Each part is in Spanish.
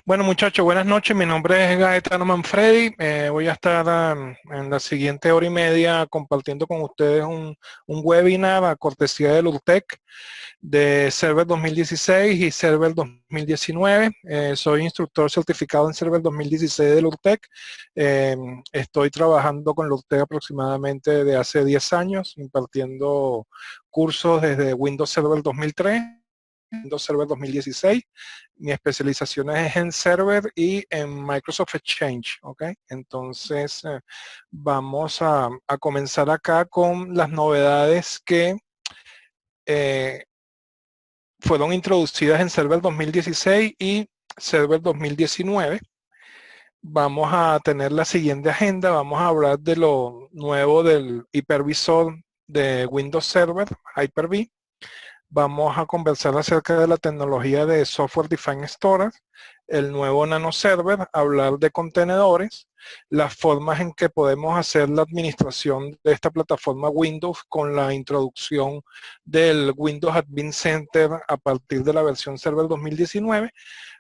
Bueno, muchachos, buenas noches. Mi nombre es Gaetano Manfredi. Voy a estar en la siguiente hora y media compartiendo con ustedes un webinar a cortesía del URTEC de Server 2016 y Server 2019. Soy instructor certificado en Server 2016 del URTEC. Eh, Estoy trabajando con el URTEC aproximadamente de hace 10 años, impartiendo cursos desde Windows Server 2003. Windows Server 2016. Mi especialización es en Server y en Microsoft Exchange, ¿ok? Entonces, vamos a comenzar acá con las novedades que eh, fueron introducidas en Server 2016 y Server 2019. Vamos a tener la siguiente agenda. Vamos a hablar de lo nuevo del hipervisor de Windows Server, Hyper-V. Vamos a conversar acerca de la tecnología de Software Defined Storage, el nuevo Nano Server, hablar de contenedores, las formas en que podemos hacer la administración de esta plataforma Windows con la introducción del Windows Admin Center a partir de la versión Server 2019.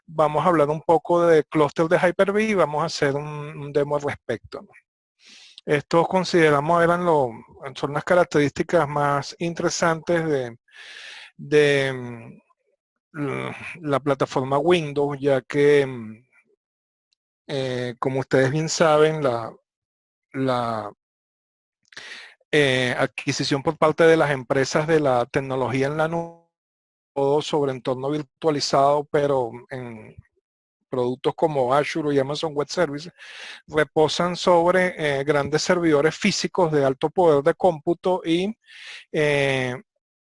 Vamos a hablar un poco de clúster de Hyper-V y vamos a hacer un demo al respecto, ¿no? Estos consideramos son las características más interesantes de la plataforma Windows, ya que, como ustedes bien saben, la adquisición por parte de las empresas de la tecnología en la nube, todo sobre entorno virtualizado, pero en productos como Azure y Amazon Web Services, reposan sobre grandes servidores físicos de alto poder de cómputo y eh,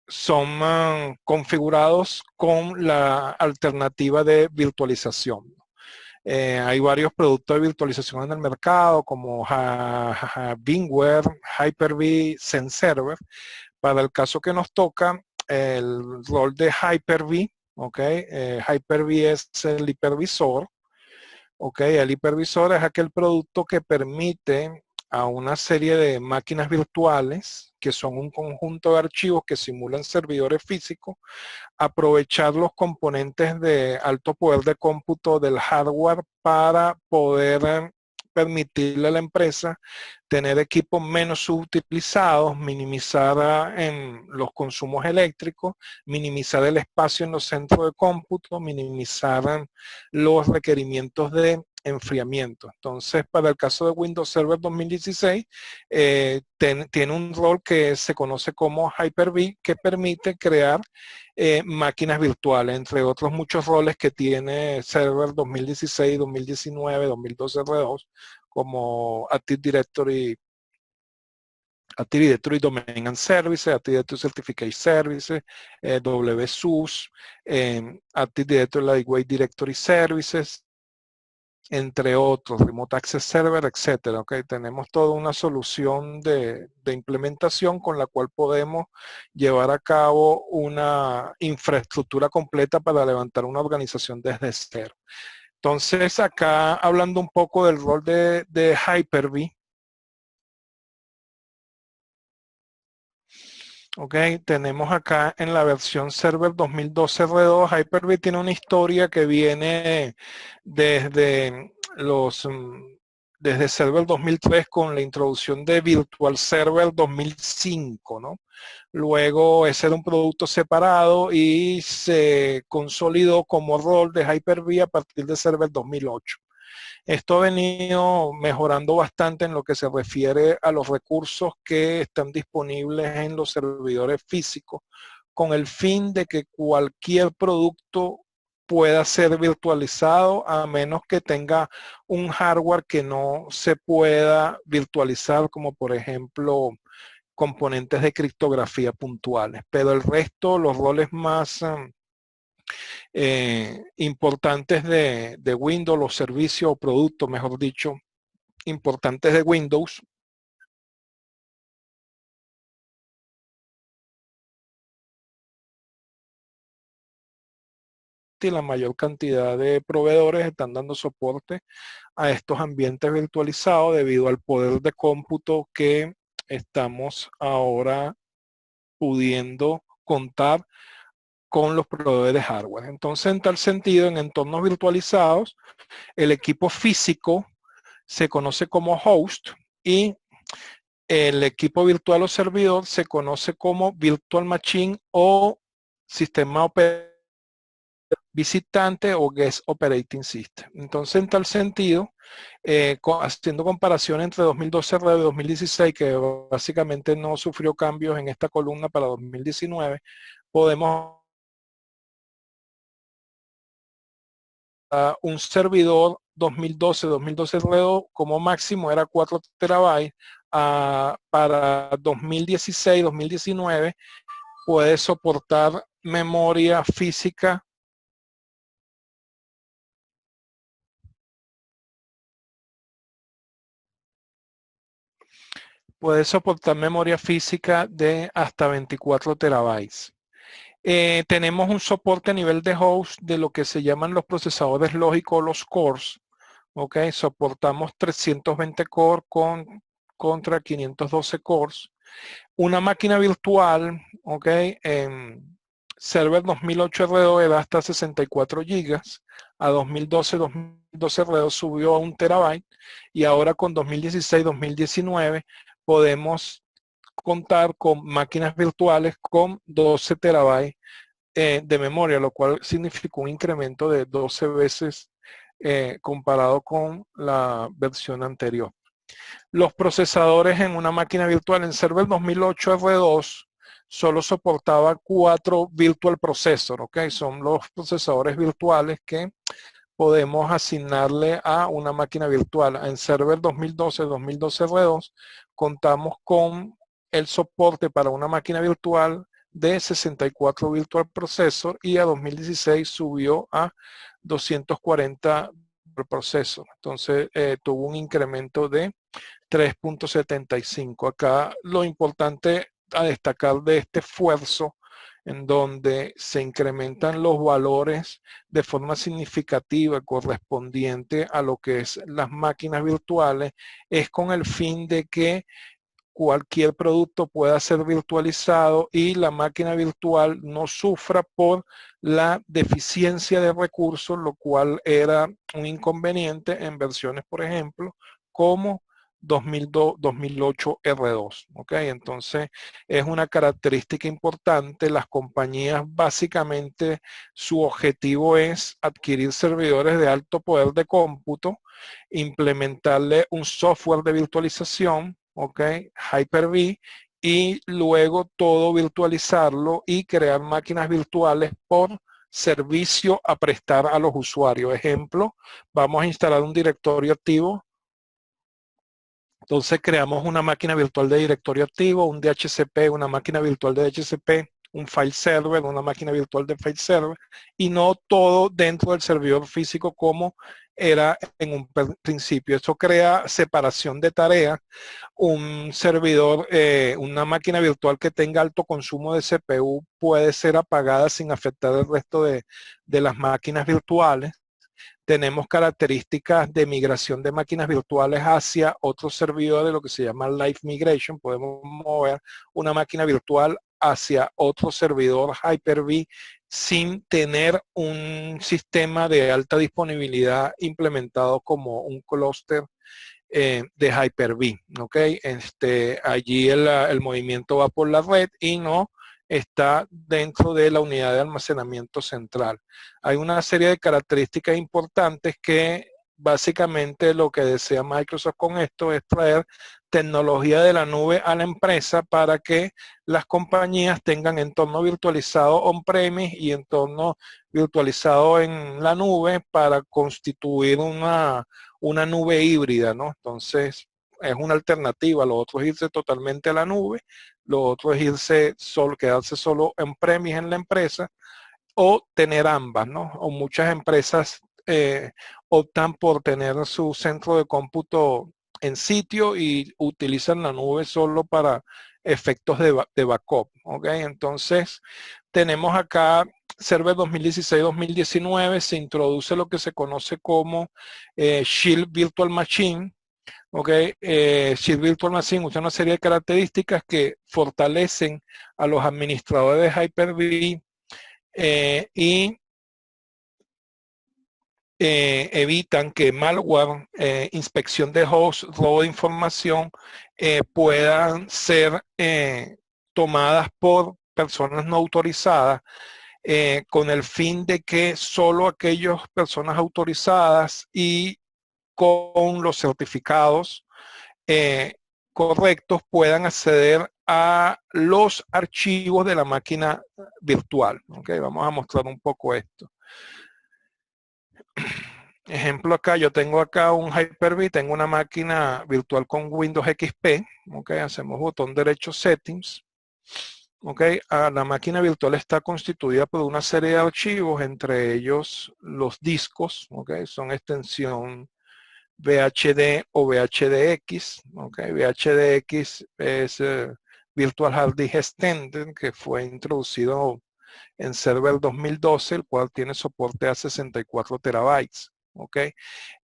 son configurados con la alternativa de virtualización. Hay varios productos de virtualización en el mercado como VMware, Hyper-V, XenServer. Para el caso que nos toca, el rol de Hyper-V, ¿ok? Hyper-V es el hipervisor. Ok, el hipervisor es aquel producto que permite a una serie de máquinas virtuales, que son un conjunto de archivos que simulan servidores físicos, aprovechar los componentes de alto poder de cómputo del hardware para poder permitirle a la empresa tener equipos menos subutilizados, minimizar en los consumos eléctricos, minimizar el espacio en los centros de cómputo, minimizar los requerimientos de enfriamiento. Entonces, para el caso de Windows Server 2016, tiene un rol que se conoce como Hyper-V, que permite crear máquinas virtuales, entre otros muchos roles que tiene Server 2016, 2019, 2012 R2, como Active Directory Domain and Services, Active Directory Certificate Services, WSUS, Active Directory Lightweight Directory Services, entre otros, Remote Access Server, etcétera. ¿Okay? Tenemos toda una solución de implementación con la cual podemos llevar a cabo una infraestructura completa para levantar una organización desde cero. Entonces, acá hablando un poco del rol de Hyper-V, ok, tenemos acá en la versión Server 2012 R2, Hyper-V tiene una historia que viene desde desde Server 2003 con la introducción de Virtual Server 2005, ¿no? Luego ese era un producto separado y se consolidó como rol de Hyper-V a partir de Server 2008. Esto ha venido mejorando bastante en lo que se refiere a los recursos que están disponibles en los servidores físicos, con el fin de que cualquier producto pueda ser virtualizado a menos que tenga un hardware que no se pueda virtualizar, como por ejemplo componentes de criptografía puntuales. Pero el resto, los roles más importantes de Windows, los servicios o productos, mejor dicho, importantes de Windows, y la mayor cantidad de proveedores están dando soporte a estos ambientes virtualizados debido al poder de cómputo que estamos ahora pudiendo contar con los proveedores de hardware. Entonces, en tal sentido, en entornos virtualizados, el equipo físico se conoce como host y el equipo virtual o servidor se conoce como virtual machine o sistema operativo visitante o guest operating system. Entonces, en tal sentido, haciendo comparación entre 2012 y 2016, que básicamente no sufrió cambios en esta columna para 2019, podemos un servidor 2012 REDO como máximo era 4 terabytes. Para 2016-2019 puede soportar memoria física de hasta 24 terabytes. Tenemos un soporte a nivel de host de lo que se llaman los procesadores lógicos, los cores. ¿Ok? Soportamos 320 cores contra 512 cores. Una máquina virtual, ¿ok? En Server 2008 RDO era hasta 64 gigas. A 2012 RDO subió a 1 terabyte. Y ahora con 2016-2019 podemos contar con máquinas virtuales con 12 terabytes de memoria, lo cual significó un incremento de 12 veces comparado con la versión anterior. Los procesadores en una máquina virtual en Server 2008 R2 solo soportaba 4 virtual processor, ¿ok? Son los procesadores virtuales que podemos asignarle a una máquina virtual. En Server 2012 R2 contamos con el soporte para una máquina virtual de 64 virtual processor y a 2016 subió a 240 processor. Entonces tuvo un incremento de 3.75. Acá lo importante a destacar de este esfuerzo en donde se incrementan los valores de forma significativa correspondiente a lo que es las máquinas virtuales, es con el fin de que cualquier producto pueda ser virtualizado y la máquina virtual no sufra por la deficiencia de recursos, lo cual era un inconveniente en versiones, por ejemplo, como 2008 R2. ¿Ok? Entonces es una característica importante. Las compañías básicamente su objetivo es adquirir servidores de alto poder de cómputo, implementarle un software de virtualización, ¿ok? Hyper-V, y luego todo virtualizarlo y crear máquinas virtuales por servicio a prestar a los usuarios. Ejemplo, vamos a instalar un directorio activo. Entonces creamos una máquina virtual de directorio activo, un DHCP, una máquina virtual de DHCP, un file server, una máquina virtual de file server, y no todo dentro del servidor físico como era en un principio. Eso crea separación de tareas. Un servidor, una máquina virtual que tenga alto consumo de CPU puede ser apagada sin afectar el resto de las máquinas virtuales. Tenemos características de migración de máquinas virtuales hacia otros servidores, lo que se llama Live Migration. Podemos mover una máquina virtual hacia otro servidor Hyper-V sin tener un sistema de alta disponibilidad implementado como un clúster de Hyper-V. ¿Okay? Allí el movimiento va por la red y no está dentro de la unidad de almacenamiento central. Hay una serie de características importantes que básicamente lo que desea Microsoft con esto es traer tecnología de la nube a la empresa para que las compañías tengan entorno virtualizado on-premise y entorno virtualizado en la nube para constituir una nube híbrida, ¿no? Entonces, es una alternativa. Lo otro es irse totalmente a la nube, lo otro es quedarse solo en premise en la empresa o tener ambas, ¿no? O muchas empresas optan por tener su centro de cómputo en sitio y utilizan la nube solo para efectos de backup, ¿ok? Entonces, tenemos acá Server 2016-2019, se introduce lo que se conoce como Shield Virtual Machine. Ok, Shield Virtual Machine usa una serie de características que fortalecen a los administradores de Hyper-V y evitan que malware, inspección de host, robo de información puedan ser tomadas por personas no autorizadas con el fin de que solo aquellas personas autorizadas y con los certificados correctos puedan acceder a los archivos de la máquina virtual. Okay, vamos a mostrar un poco esto. Ejemplo acá, yo tengo acá un Hyper-V, tengo una máquina virtual con Windows XP. Okay, hacemos botón derecho Settings. Okay, la máquina virtual está constituida por una serie de archivos, entre ellos los discos, okay, son extensión VHD o VHDX. Okay, VHDX es Virtual Hard Disk Extended, que fue introducido en Server 2012, el cual tiene soporte a 64 terabytes. Okay,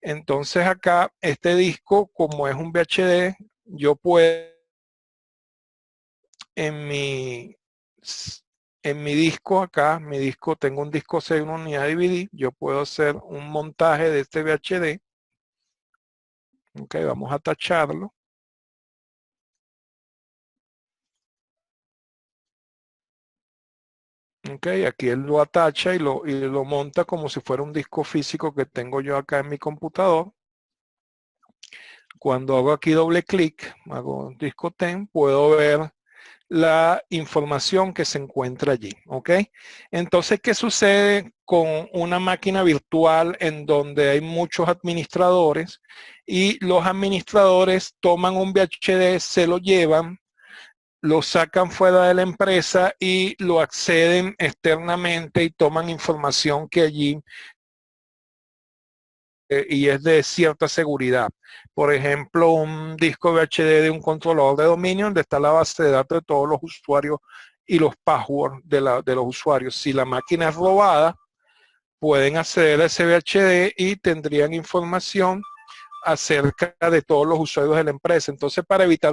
entonces acá este disco, como es un VHD, yo puedo en mi disco acá, mi disco, tengo un disco C, una unidad DVD, yo puedo hacer un montaje de este VHD. Ok, vamos a tacharlo. Ok, aquí él lo atacha y lo monta como si fuera un disco físico que tengo yo acá en mi computador. Cuando hago aquí doble clic, hago disco 10, puedo ver la información que se encuentra allí, ¿ok? Entonces, ¿qué sucede con una máquina virtual en donde hay muchos administradores y los administradores toman un VHD, se lo llevan, lo sacan fuera de la empresa y lo acceden externamente y toman información que allí y es de cierta seguridad. Por ejemplo, un disco VHD de un controlador de dominio donde está la base de datos de todos los usuarios y los passwords de los usuarios. Si la máquina es robada, pueden acceder a ese VHD y tendrían información acerca de todos los usuarios de la empresa. Entonces, para evitar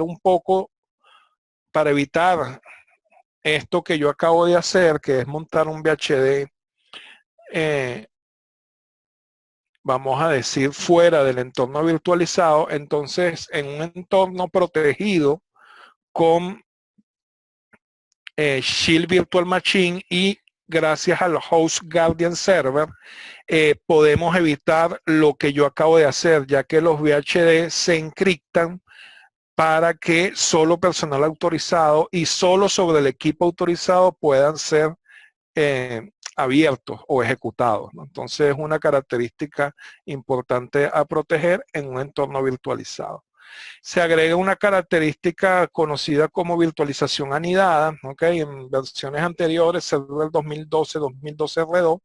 esto que yo acabo de hacer, que es montar un VHD vamos a decir, fuera del entorno virtualizado, entonces en un entorno protegido con Shield Virtual Machine y gracias al Host Guardian Server, podemos evitar lo que yo acabo de hacer, ya que los VHD se encriptan para que solo personal autorizado y solo sobre el equipo autorizado puedan ser abiertos o ejecutados, ¿no? Entonces es una característica importante a proteger en un entorno virtualizado. Se agrega una característica conocida como virtualización anidada, ¿okay? En versiones anteriores, server 2012 R2,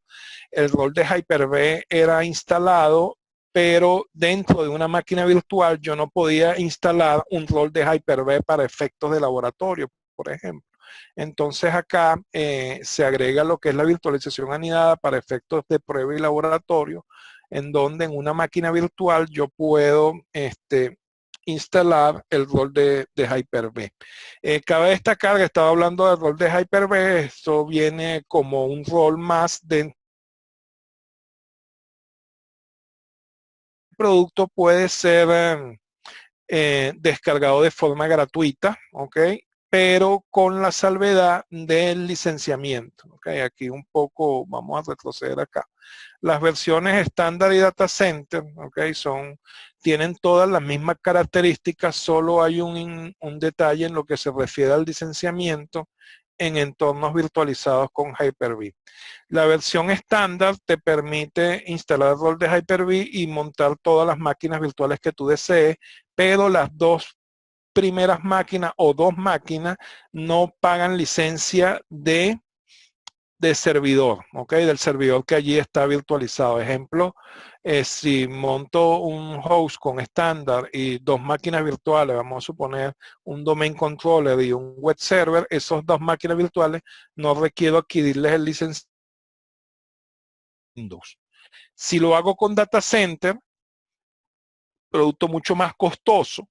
el rol de Hyper-V era instalado, pero dentro de una máquina virtual yo no podía instalar un rol de Hyper-V para efectos de laboratorio, por ejemplo. Entonces acá se agrega lo que es la virtualización anidada para efectos de prueba y laboratorio, en donde en una máquina virtual yo puedo instalar el rol de Hyper-V. Cabe destacar que estaba hablando del rol de Hyper-V, esto viene como un rol más de producto, puede ser descargado de forma gratuita, ¿ok? Pero con la salvedad del licenciamiento, ¿ok? Aquí un poco, vamos a retroceder acá. Las versiones estándar y data center, ¿ok? Tienen todas las mismas características, solo hay un detalle en lo que se refiere al licenciamiento en entornos virtualizados con Hyper-V. La versión estándar te permite instalar el rol de Hyper-V y montar todas las máquinas virtuales que tú desees, pero las dos primeras máquinas o dos máquinas no pagan licencia de servidor, ¿ok? Del servidor que allí está virtualizado. Ejemplo, si monto un host con estándar y dos máquinas virtuales, vamos a suponer un domain controller y un web server, esos dos máquinas virtuales no requiero adquirirles el licenciamiento Windows. Si lo hago con data center, producto mucho más costoso,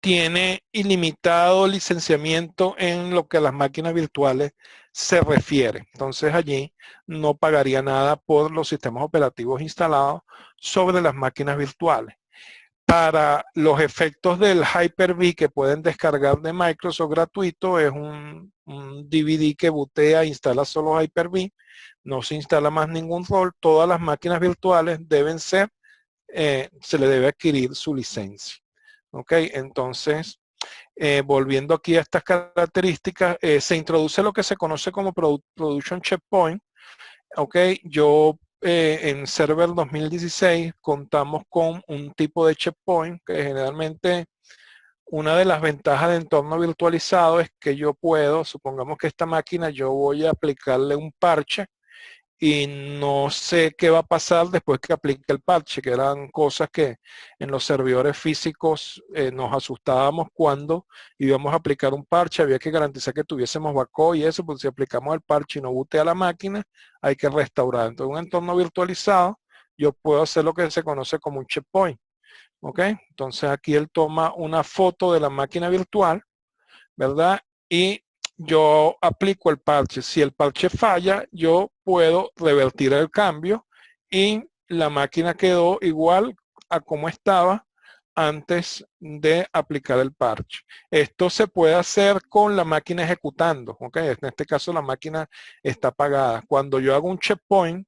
tiene ilimitado licenciamiento en lo que a las máquinas virtuales se refiere. Entonces allí no pagaría nada por los sistemas operativos instalados sobre las máquinas virtuales. Para los efectos del Hyper-V que pueden descargar de Microsoft gratuito, es un DVD que bootea e instala solo Hyper-V, no se instala más ningún rol. Todas las máquinas virtuales deben ser, se le debe adquirir su licencia. ¿Ok? Entonces, volviendo aquí a estas características, se introduce lo que se conoce como Production Checkpoint. Ok, yo en Server 2016 contamos con un tipo de checkpoint que generalmente una de las ventajas de entorno virtualizado es que yo puedo, supongamos que esta máquina yo voy a aplicarle un parche y no sé qué va a pasar después que aplique el parche, que eran cosas que en los servidores físicos nos asustábamos cuando íbamos a aplicar un parche, había que garantizar que tuviésemos backup y eso, porque si aplicamos el parche y no bootea la máquina, hay que restaurar. Entonces, en un entorno virtualizado, yo puedo hacer lo que se conoce como un checkpoint. ¿Ok? Entonces aquí él toma una foto de la máquina virtual, ¿verdad? Y yo aplico el parche. Si el parche falla, yo puedo revertir el cambio y la máquina quedó igual a como estaba antes de aplicar el parche. Esto se puede hacer con la máquina ejecutando, ¿ok? En este caso la máquina está apagada. Cuando yo hago un checkpoint,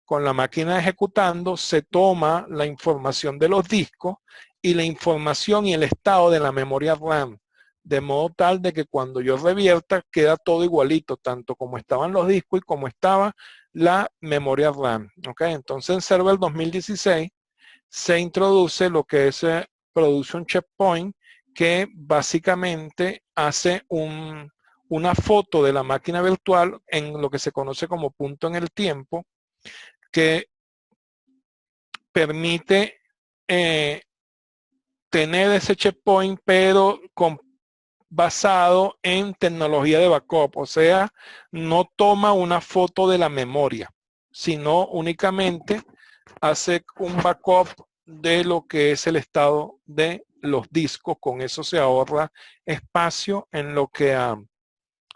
con la máquina ejecutando, se toma la información de los discos y la información y el estado de la memoria RAM, de modo tal de que cuando yo revierta queda todo igualito, tanto como estaban los discos y como estaba la memoria RAM. ¿Okay? Entonces en Server 2016 se introduce lo que es Production Checkpoint, que básicamente hace una foto de la máquina virtual en lo que se conoce como punto en el tiempo, que permite tener ese checkpoint, pero basado en tecnología de backup, o sea, no toma una foto de la memoria, sino únicamente hace un backup de lo que es el estado de los discos. Con eso se ahorra espacio en lo que a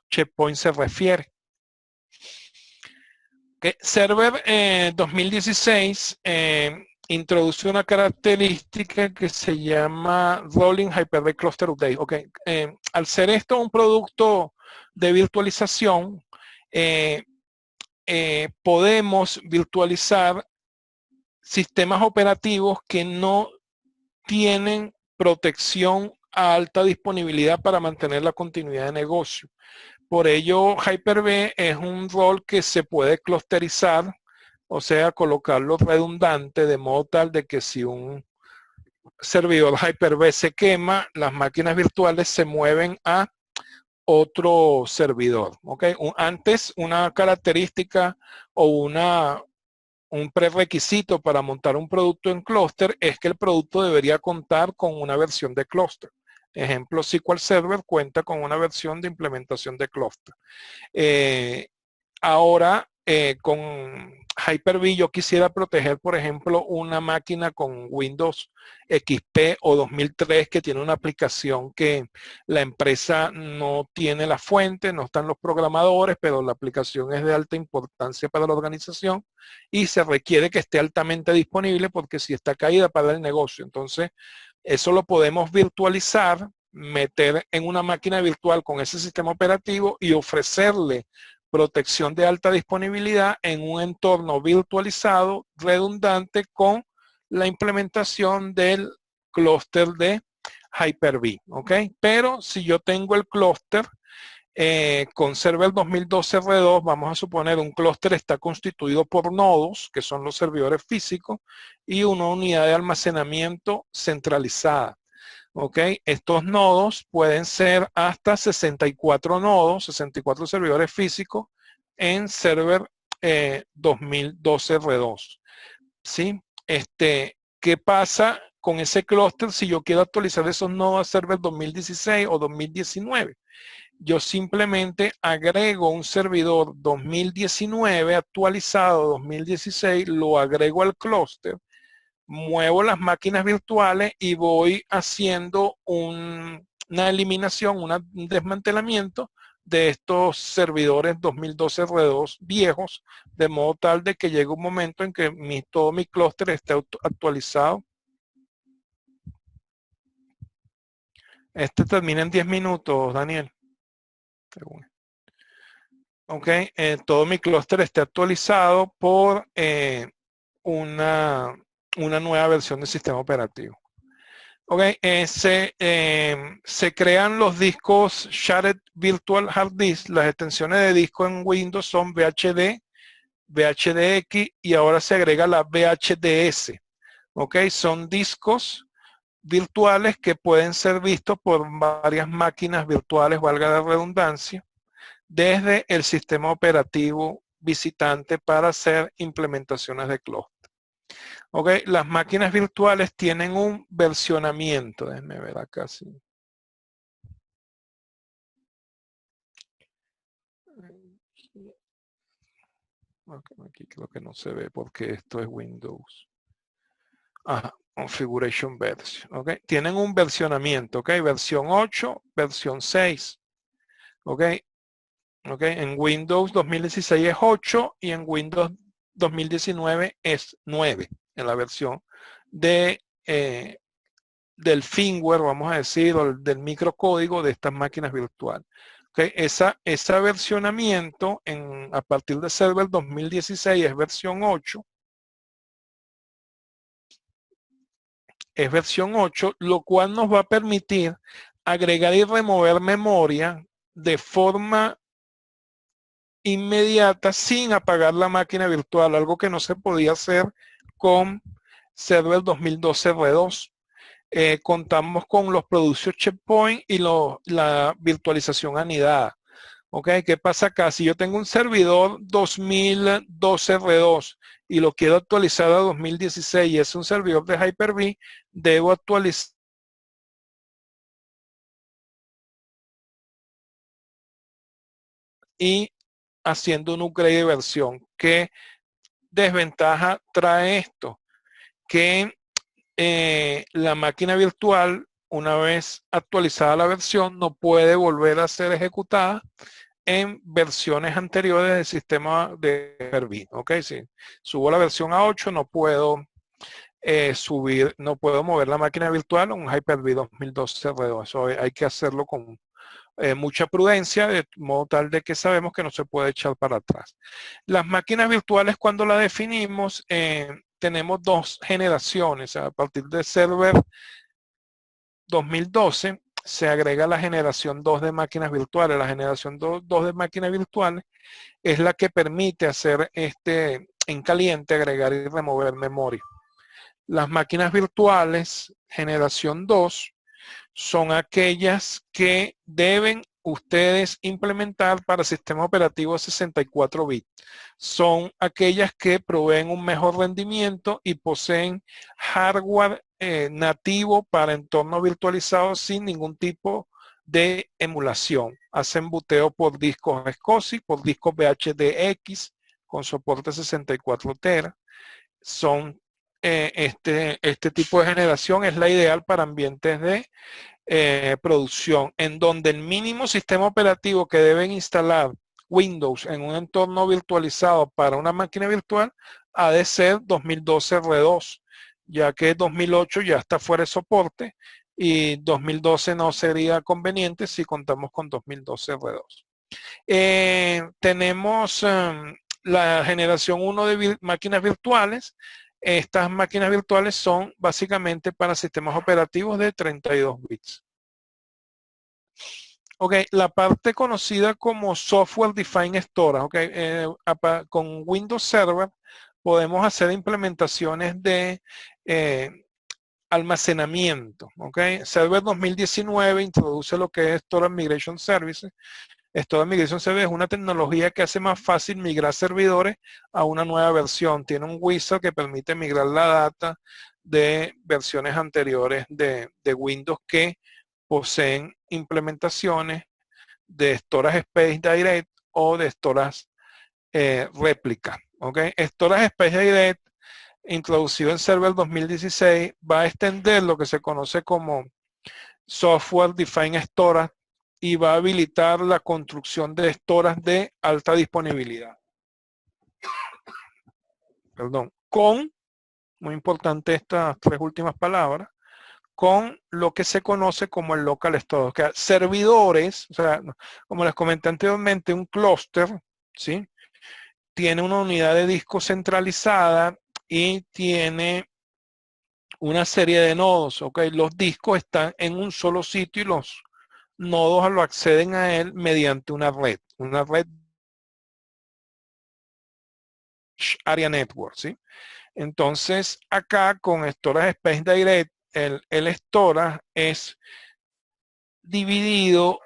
checkpoint se refiere. Okay. Server 2016 introduce una característica que se llama Rolling Hyper-V Cluster Update. Okay. Al ser esto un producto de virtualización, podemos virtualizar sistemas operativos que no tienen protección a alta disponibilidad para mantener la continuidad de negocio. Por ello, Hyper-V es un rol que se puede clusterizar, o sea, colocarlo redundante, de modo tal de que si un servidor Hyper-V se quema, las máquinas virtuales se mueven a otro servidor. ¿Okay? Antes, una característica o un prerequisito para montar un producto en clúster es que el producto debería contar con una versión de clúster. Ejemplo, SQL Server cuenta con una versión de implementación de clúster. Ahora, con Hyper-V yo quisiera proteger, por ejemplo, una máquina con Windows XP o 2003 que tiene una aplicación que la empresa no tiene la fuente, no están los programadores, pero la aplicación es de alta importancia para la organización y se requiere que esté altamente disponible porque si está caída para el negocio. Entonces, eso lo podemos virtualizar, meter en una máquina virtual con ese sistema operativo y ofrecerle protección de alta disponibilidad en un entorno virtualizado redundante con la implementación del clúster de Hyper-V. ¿Ok? Pero si yo tengo el clúster con Server 2012 R2, vamos a suponer un clúster está constituido por nodos, que son los servidores físicos, y una unidad de almacenamiento centralizada. ¿Ok? Estos nodos pueden ser hasta 64 nodos, 64 servidores físicos en Server 2012 R2. ¿Sí? ¿Qué pasa con ese clúster si yo quiero actualizar esos nodos a Server 2016 o 2019? Yo simplemente agrego un servidor 2019 actualizado 2016, lo agrego al clúster, muevo las máquinas virtuales y voy haciendo una eliminación, un desmantelamiento de estos servidores 2012 R2 viejos, de modo tal de que llegue un momento en que todo mi clúster esté actualizado. Este termina en 10 minutos, Daniel. Ok, todo mi clúster esté actualizado por una nueva versión del sistema operativo. Ok, se crean los discos Shared Virtual Hard Disk. Las extensiones de disco en Windows son VHD, VHDX y ahora se agrega la VHDS. Ok, son discos virtuales que pueden ser vistos por varias máquinas virtuales, valga la redundancia, desde el sistema operativo visitante para hacer implementaciones de clúster. Ok, las máquinas virtuales tienen un versionamiento. Déjenme ver acá. Sí. Aquí creo que no se ve porque esto es Windows. Ajá, Configuration Version. Ok, tienen un versionamiento. Ok, versión 8, versión 6. Ok, ok, en Windows 2016 es 8 y en Windows 2019 es 9 en la versión de del firmware, vamos a decir, o del microcódigo de estas máquinas virtuales. Okay. Esa versionamiento a partir de Server 2016 es versión 8. Es versión 8, lo cual nos va a permitir agregar y remover memoria de forma inmediata sin apagar la máquina virtual, algo que no se podía hacer con Server 2012 R2. Contamos con los Production Checkpoint y la virtualización anidada. ¿Ok? ¿Qué pasa acá? Si yo tengo un servidor 2012 R2 y lo quiero actualizar a 2016 y es un servidor de Hyper-V, debo actualizar y haciendo un upgrade de versión. ¿Qué desventaja trae esto? Que la máquina virtual, una vez actualizada la versión, no puede volver a ser ejecutada en versiones anteriores del sistema de Hyper-V. Ok, si subo la versión a 8, no puedo no puedo mover la máquina virtual a un Hyper-V 2012 R2. Eso hay que hacerlo con mucha prudencia, de modo tal de que sabemos que no se puede echar para atrás. Las máquinas virtuales, cuando las definimos, tenemos dos generaciones. A partir de Server 2012 se agrega la generación 2 de máquinas virtuales. La generación 2 de máquinas virtuales es la que permite hacer en caliente, agregar y remover memoria. Las máquinas virtuales generación 2 son aquellas que deben ustedes implementar para sistema operativo 64 bits. Son aquellas que proveen un mejor rendimiento y poseen hardware nativo para entorno virtualizado sin ningún tipo de emulación. Hacen buteo por discos SCSI, por discos VHDX con soporte 64 tera. Son este tipo de generación es la ideal para ambientes de producción, en donde el mínimo sistema operativo que deben instalar Windows en un entorno virtualizado para una máquina virtual ha de ser 2012 R2, ya que 2008 ya está fuera de soporte y 2012 no sería conveniente si contamos con 2012 R2. Tenemos la generación 1 de máquinas virtuales. Estas máquinas virtuales son básicamente para sistemas operativos de 32 bits. Ok, la parte conocida como Software Defined Storage, con Windows Server podemos hacer implementaciones de almacenamiento. Ok, Server 2019 introduce lo que es Storage Migration Services. Storage Migration Services es una tecnología que hace más fácil migrar servidores a una nueva versión. Tiene un wizard que permite migrar la data de versiones anteriores de Windows que poseen implementaciones de Storage Space Direct o de Storage réplica. ¿Okay? Storage Space Direct introducido en Server 2016, va a extender lo que se conoce como Software Defined Storage y va a habilitar la construcción de storage de alta disponibilidad. Perdón, con, muy importante estas tres últimas palabras, con lo que se conoce como el local storage, que servidores, o sea, como les comenté anteriormente, un clúster, ¿sí? Tiene una unidad de disco centralizada y tiene una serie de nodos, ¿ok? Los discos están en un solo sitio y los nodos lo acceden a él mediante una red Area Network, ¿sí? Entonces, acá con Storage Space Direct, el storage es dividido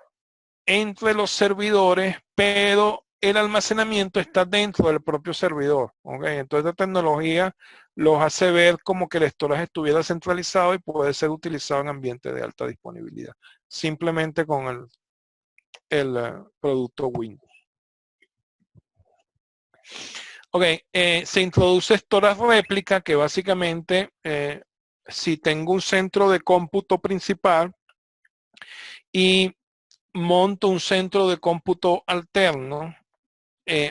entre los servidores, pero el almacenamiento está dentro del propio servidor, ¿ok? Entonces, la tecnología los hace ver como que el storage estuviera centralizado y puede ser utilizado en ambientes de alta disponibilidad, simplemente con el producto Windows. Ok, se introduce storage réplica, que básicamente, si tengo un centro de cómputo principal y monto un centro de cómputo alterno,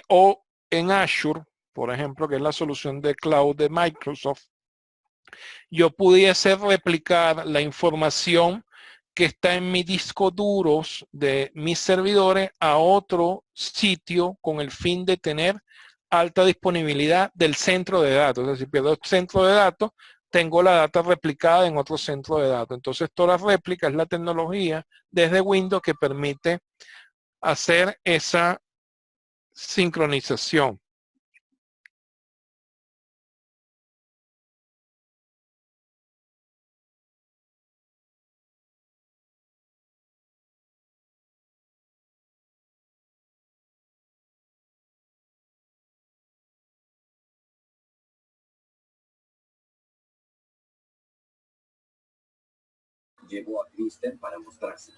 o en Azure, por ejemplo, que es la solución de cloud de Microsoft, yo pudiese replicar la información que está en mis discos duros de mis servidores a otro sitio con el fin de tener alta disponibilidad del centro de datos. Es decir, si pierdo el centro de datos, tengo la data replicada en otro centro de datos. Entonces, toda la réplica es la tecnología desde Windows que permite hacer esa sincronización. Llevó a Kristen para mostrarse.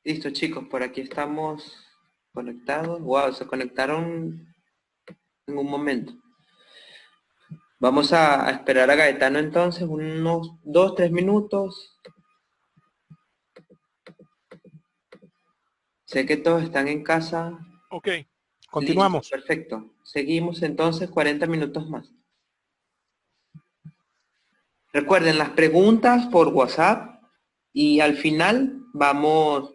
Listo, chicos, por aquí estamos conectados. Wow, se conectaron en un momento. Vamos a esperar a Gaetano entonces, unos 2-3 minutos. Sé que todos están en casa. Ok, continuamos. Listo, perfecto. Seguimos entonces 40 minutos más. Recuerden las preguntas por WhatsApp y al final vamos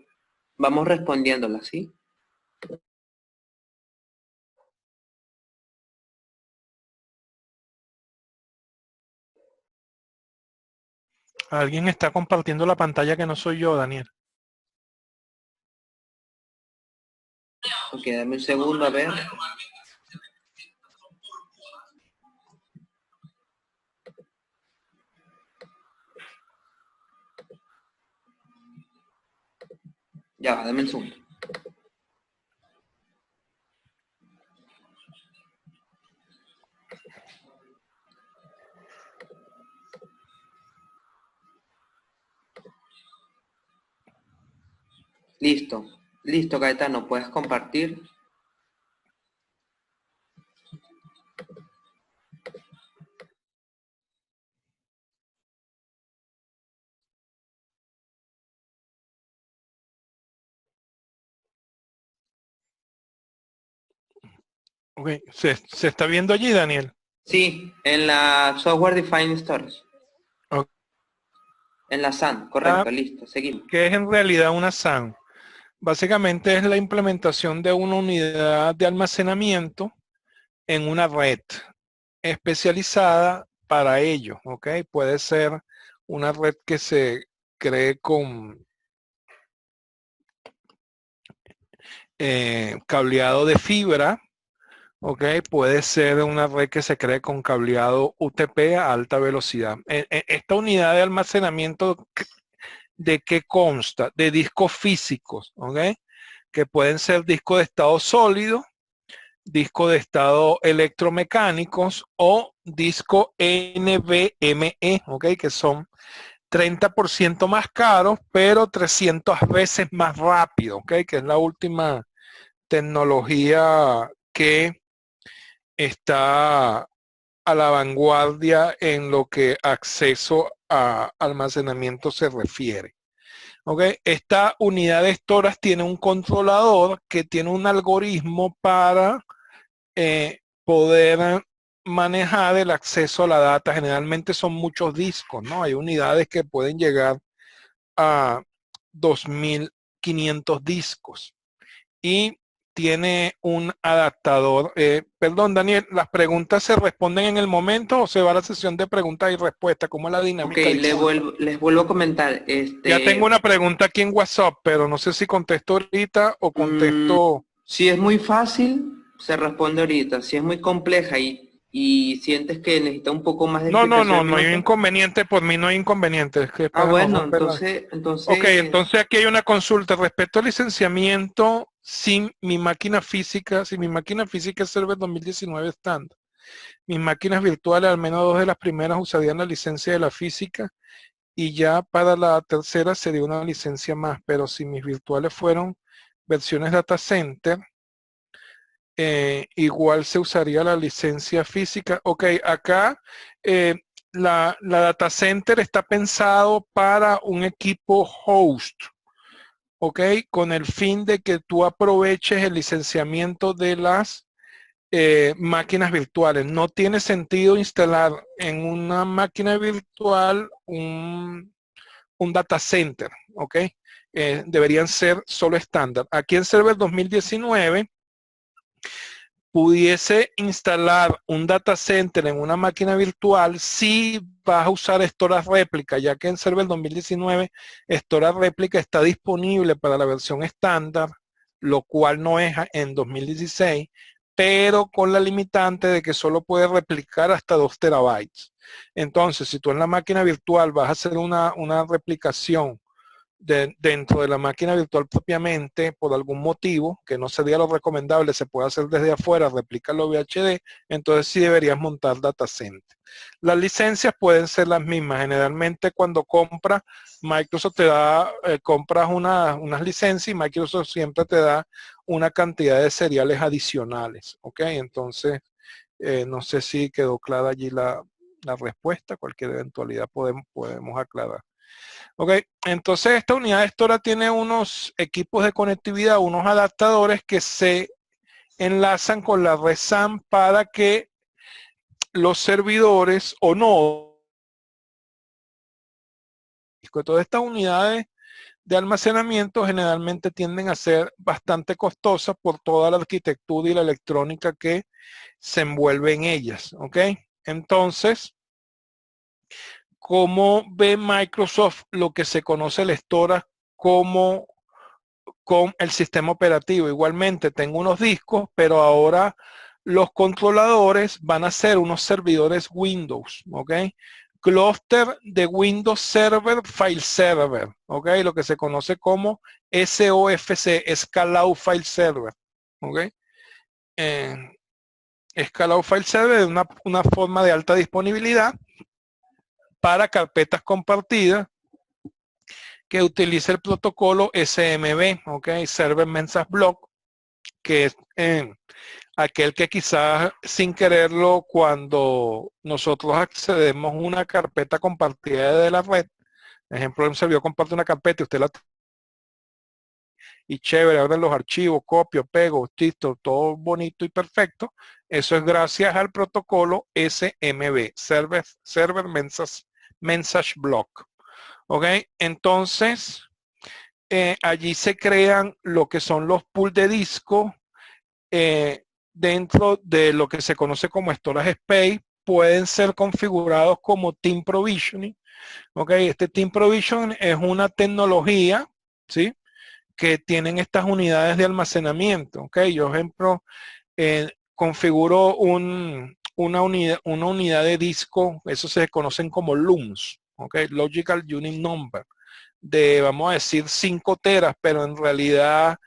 respondiéndolas, ¿sí? Alguien está compartiendo la pantalla que no soy yo, Daniel. Ok, dame un segundo a ver. Ya, dame un segundo. Listo, listo, Gaetano, puedes compartir. Ok, ¿se está viendo allí, Daniel? Sí, en la Software Defined Storage. Ok. En la SAN, correcto, listo, seguimos. ¿Qué es en realidad una SAN? Básicamente es la implementación de una unidad de almacenamiento en una red especializada para ello, ¿ok? Puede ser una red que se cree con cableado de fibra, ¿ok? Puede ser una red que se cree con cableado UTP a alta velocidad. Esta unidad de almacenamiento, ¿de qué consta? De discos físicos, ¿ok? Que pueden ser discos de estado sólido, disco de estado electromecánicos o disco NVMe, ¿ok? Que son 30% más caros, pero 300 veces más rápido, ¿ok? Que es la última tecnología que está a la vanguardia en lo que acceso a almacenamiento se refiere. ¿Ok? Esta unidad de storage tiene un controlador que tiene un algoritmo para poder manejar el acceso a la data. Generalmente son muchos discos, ¿no? Hay unidades que pueden llegar a 2.500 discos y tiene un adaptador. Perdón, Daniel, ¿las preguntas se responden en el momento o se va a la sesión de preguntas y respuestas? ¿Cómo es la Ok, dinámica? Disculpa. les vuelvo a comentar. Ya tengo una pregunta aquí en WhatsApp, pero no sé si contesto ahorita o Mm, contesto. si es muy fácil, se responde ahorita. Si es muy compleja y sientes que necesita un poco más de No, no, explicación no, en no hay minutos. inconveniente, por mí no hay inconveniente, es que es para no Bueno, romperla. Ok, entonces, entonces aquí hay una consulta respecto al licenciamiento sin mi máquina física, si mi máquina física es Server 2019 estándar. Mis máquinas virtuales, al menos dos de las primeras, usarían la licencia de la física y ya para la tercera sería una licencia más, pero si mis virtuales fueron versiones data center, igual se usaría la licencia física. Ok, acá eh, la data center está pensado para un equipo host, ok, con el fin de que tú aproveches el licenciamiento de las máquinas virtuales. No tiene sentido instalar en una máquina virtual un data center, ¿ok? Deberían ser solo estándar. Aquí en Server 2019 pudiese instalar un data center en una máquina virtual si vas a usar Storage Réplica, ya que en Server 2019 Storage Réplica está disponible para la versión estándar, lo cual no es en 2016, pero con la limitante de que solo puede replicar hasta 2 terabytes. Entonces, si tú en la máquina virtual vas a hacer una replicación dentro de la máquina virtual propiamente, por algún motivo, que no sería lo recomendable, se puede hacer desde afuera, replicarlo VHD, entonces sí deberías montar data center. Las licencias pueden ser las mismas. Generalmente cuando compras, Microsoft te da, compras unas licencias y Microsoft siempre te da una cantidad de seriales adicionales. ¿Ok? Entonces, no sé si quedó clara allí la respuesta. Cualquier eventualidad podemos aclarar. Ok, entonces esta unidad de storage tiene unos equipos de conectividad, unos adaptadores que se enlazan con la red SAN para que los servidores o no, todas estas unidades de almacenamiento generalmente tienden a ser bastante costosas por toda la arquitectura y la electrónica que se envuelve en ellas. Ok, entonces, ¿cómo ve Microsoft lo que se conoce el storage como con el sistema operativo? Igualmente tengo unos discos, pero ahora los controladores van a ser unos servidores Windows, ¿ok? Cluster de Windows Server File Server, ¿ok? Lo que se conoce como SOFC, Scale-out File Server, ¿ok? Eh, Scale-out File Server es una forma de alta disponibilidad para carpetas compartidas que utiliza el protocolo SMB, ¿ok? Server Message Block, que es aquel que quizás sin quererlo, cuando nosotros accedemos a una carpeta compartida de la red, por ejemplo, un servidor comparte una carpeta y usted la y chévere, abren los archivos, copio, pego, listo, todo bonito y perfecto. Eso es gracias al protocolo SMB, Server Message Block. ¿Ok? Entonces, allí se crean lo que son los pools de disco dentro de lo que se conoce como storage space. Pueden ser configurados como team provisioning. ¿Ok? Este team provisioning es una tecnología, ¿sí?, que tienen estas unidades de almacenamiento. ¿Ok? Yo, ejemplo, configuro una unidad de disco, eso se conocen como LUMS, ¿ok? Logical Unit Number, de, vamos a decir, 5 teras, pero en realidad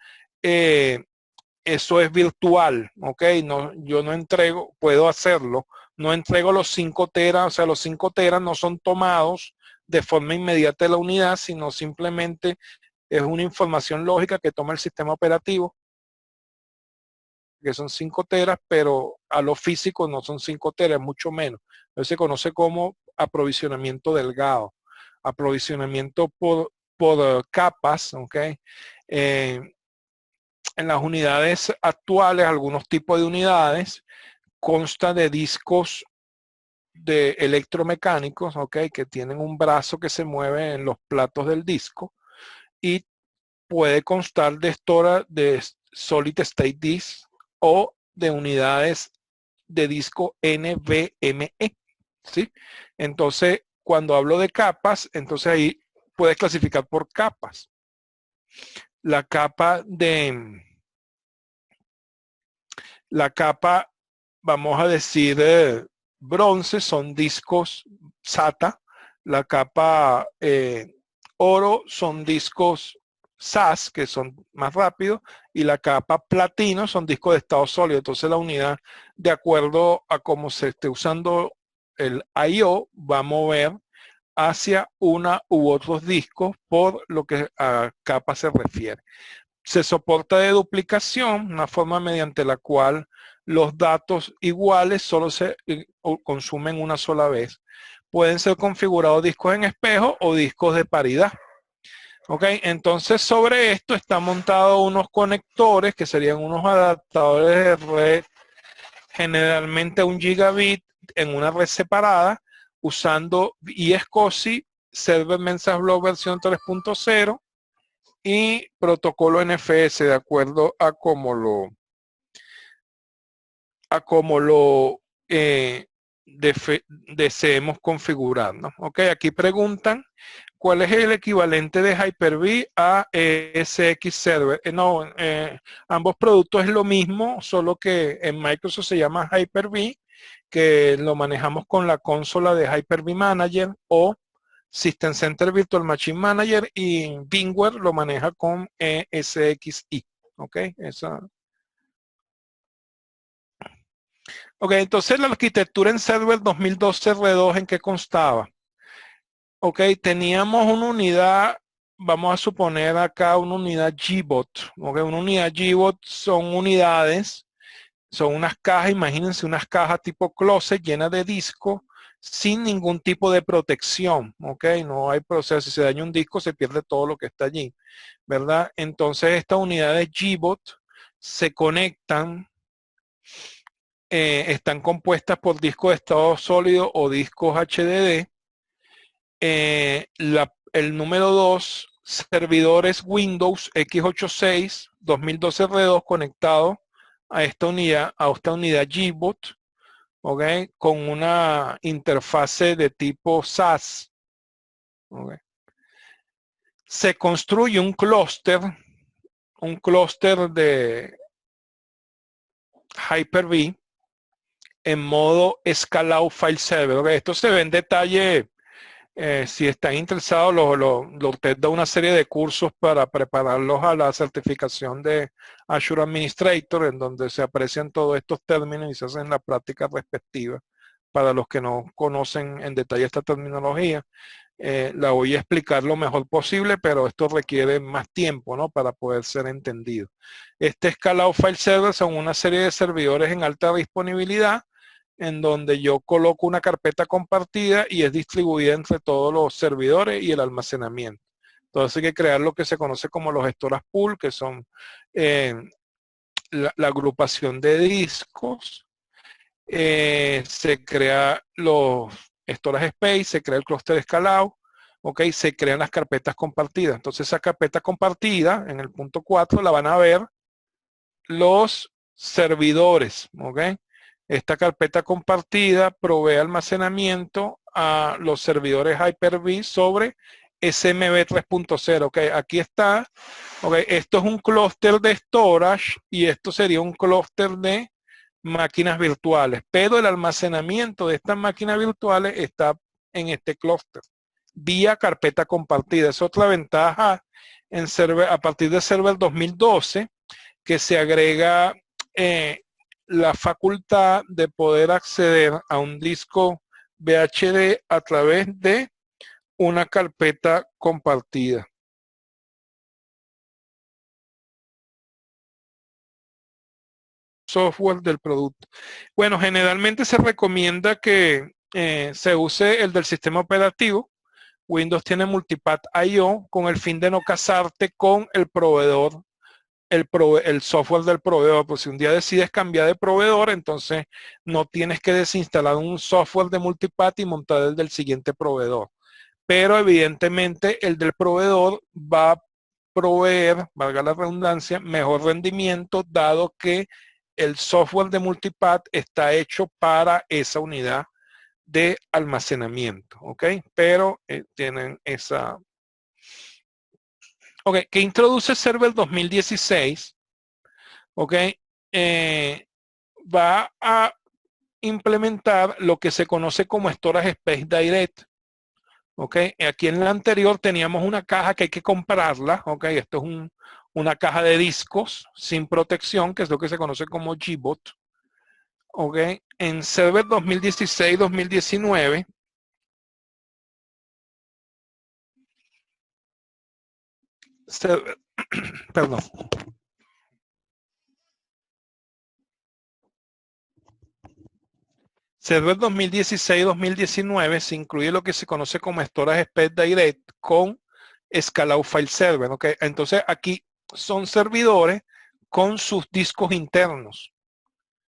eso es virtual, ¿ok? No, yo no entrego, puedo hacerlo, no entrego los 5 teras, o sea, los 5 teras no son tomados de forma inmediata de la unidad, sino simplemente es una información lógica que toma el sistema operativo, que son 5 teras, pero a lo físico no son 5 teras, mucho menos. Eso se conoce como aprovisionamiento delgado, aprovisionamiento por capas, ¿ok? En las unidades actuales, algunos tipos de unidades, consta de discos de electromecánicos, ¿ok? Que tienen un brazo que se mueve en los platos del disco y puede constar de solid state disk o de unidades de disco NVMe, ¿sí? Entonces, cuando hablo de capas, entonces ahí puedes clasificar por capas. La capa, vamos a decir, bronce son discos SATA. La capa oro son discos SAS, que son más rápidos, y la capa platino son discos de estado sólido. Entonces la unidad, de acuerdo a cómo se esté usando el I/O, va a mover hacia una u otros discos por lo que a capa se refiere. Se soporta de duplicación, una forma mediante la cual los datos iguales solo se consumen una sola vez. Pueden ser configurados discos en espejo o discos de paridad. Ok, entonces sobre esto están montados unos conectores que serían unos adaptadores de red, generalmente 1 gigabit en una red separada, usando eSCSI, Server Message Block versión 3.0 y protocolo NFS de acuerdo a cómo lo deseemos configurar, ¿no? Ok, aquí preguntan cuál es el equivalente de Hyper-V a ESX Server. Ambos productos es lo mismo, solo que en Microsoft se llama Hyper-V, que lo manejamos con la consola de Hyper-V Manager o System Center Virtual Machine Manager, y VMware lo maneja con ESXi. Ok, ok, entonces la arquitectura en Server 2012 R2, ¿en qué constaba? Ok, teníamos una unidad, vamos a suponer acá una unidad GBOT. Ok, una unidad GBOT son unidades, son unas cajas, imagínense unas cajas tipo closet llenas de disco sin ningún tipo de protección, ¿ok? No hay proceso, si se daña un disco se pierde todo lo que está allí, ¿verdad? Entonces estas unidades GBOT se conectan, están compuestas por discos de estado sólido o discos HDD. El número 2, servidores Windows x86 2012 R2 conectado a esta unidad GBOT, ¿okay? Con una interfase de tipo SAS. ¿Okay? Se construye un clúster de Hyper-V en modo escalado file server. ¿Okay? Esto se ve en detalle. Si están interesados, usted da una serie de cursos para prepararlos a la certificación de Azure Administrator, en donde se aprecian todos estos términos y se hacen la práctica respectiva. Para los que no conocen en detalle esta terminología, la voy a explicar lo mejor posible, pero esto requiere más tiempo, ¿no? Para poder ser entendido. Este escalado file server son una serie de servidores en alta disponibilidad, en donde yo coloco una carpeta compartida y es distribuida entre todos los servidores y el almacenamiento. Entonces hay que crear lo que se conoce como los storage pool, que son la agrupación de discos. Se crea los storage space, se crea el clúster escalado, ok, se crean las carpetas compartidas. Entonces esa carpeta compartida, en el punto 4, la van a ver los servidores, ok. Esta carpeta compartida provee almacenamiento a los servidores Hyper-V sobre SMB 3.0. Okay, aquí está. Okay, esto es un clúster de storage y esto sería un clúster de máquinas virtuales. Pero el almacenamiento de estas máquinas virtuales está en este clúster vía carpeta compartida. Es otra ventaja en server, a partir de Server 2012, que se agrega la facultad de poder acceder a un disco VHD a través de una carpeta compartida. Software del producto. Bueno, generalmente se recomienda que se use el del sistema operativo. Windows tiene Multipath I/O con el fin de no casarte con el proveedor, el software del proveedor. Pues si un día decides cambiar de proveedor, entonces no tienes que desinstalar un software de Multipath y montar el del siguiente proveedor. Pero evidentemente el del proveedor va a proveer, valga la redundancia, mejor rendimiento, dado que el software de Multipath está hecho para esa unidad de almacenamiento, ¿ok? Pero tienen esa... Ok, que introduce Server 2016, ¿ok? Va a implementar lo que se conoce como Storage Space Direct. Ok, aquí en la anterior teníamos una caja que hay que comprarla. Ok, esto es una caja de discos sin protección, que es lo que se conoce como GBOT. Ok, en Server 2016-2019, perdón. Server 2016-2019 se incluye lo que se conoce como Storage Space Direct con Scalable File Server. ¿Ok? Entonces aquí son servidores con sus discos internos.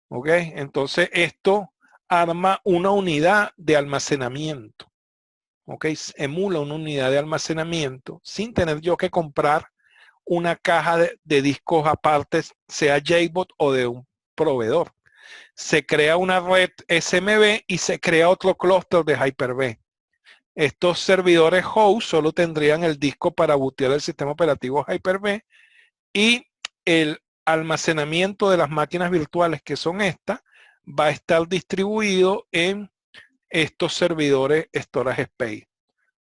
¿Ok? Entonces esto arma una unidad de almacenamiento. ¿Ok? Emula una unidad de almacenamiento sin tener yo que comprar una caja de discos aparte, sea JBOT o de un proveedor. Se crea una red SMB y se crea otro clúster de Hyper-V. Estos servidores host solo tendrían el disco para bootear el sistema operativo Hyper-V y el almacenamiento de las máquinas virtuales que son estas va a estar distribuido en estos servidores Storage Space.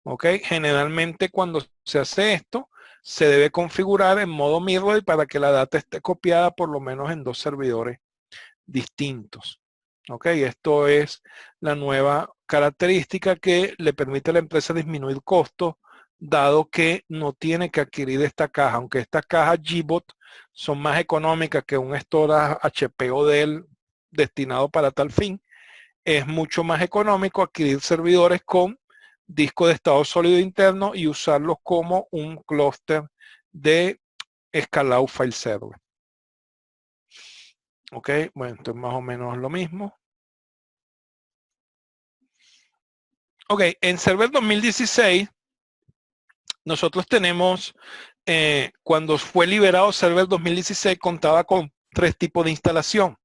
¿Ok? Generalmente cuando se hace esto, se debe configurar en modo mirror para que la data esté copiada por lo menos en 2 servidores distintos. ¿Ok? Esto es la nueva característica que le permite a la empresa disminuir costos, dado que no tiene que adquirir esta caja, aunque estas cajas GBOT son más económicas que un storage HP o Dell destinado para tal fin. Es mucho más económico adquirir servidores con disco de estado sólido interno y usarlos como un clúster de escalado file server. Ok, bueno, esto es más o menos lo mismo. Ok, en Server 2016, nosotros tenemos, cuando fue liberado Server 2016, contaba con 3 tipos de instalación.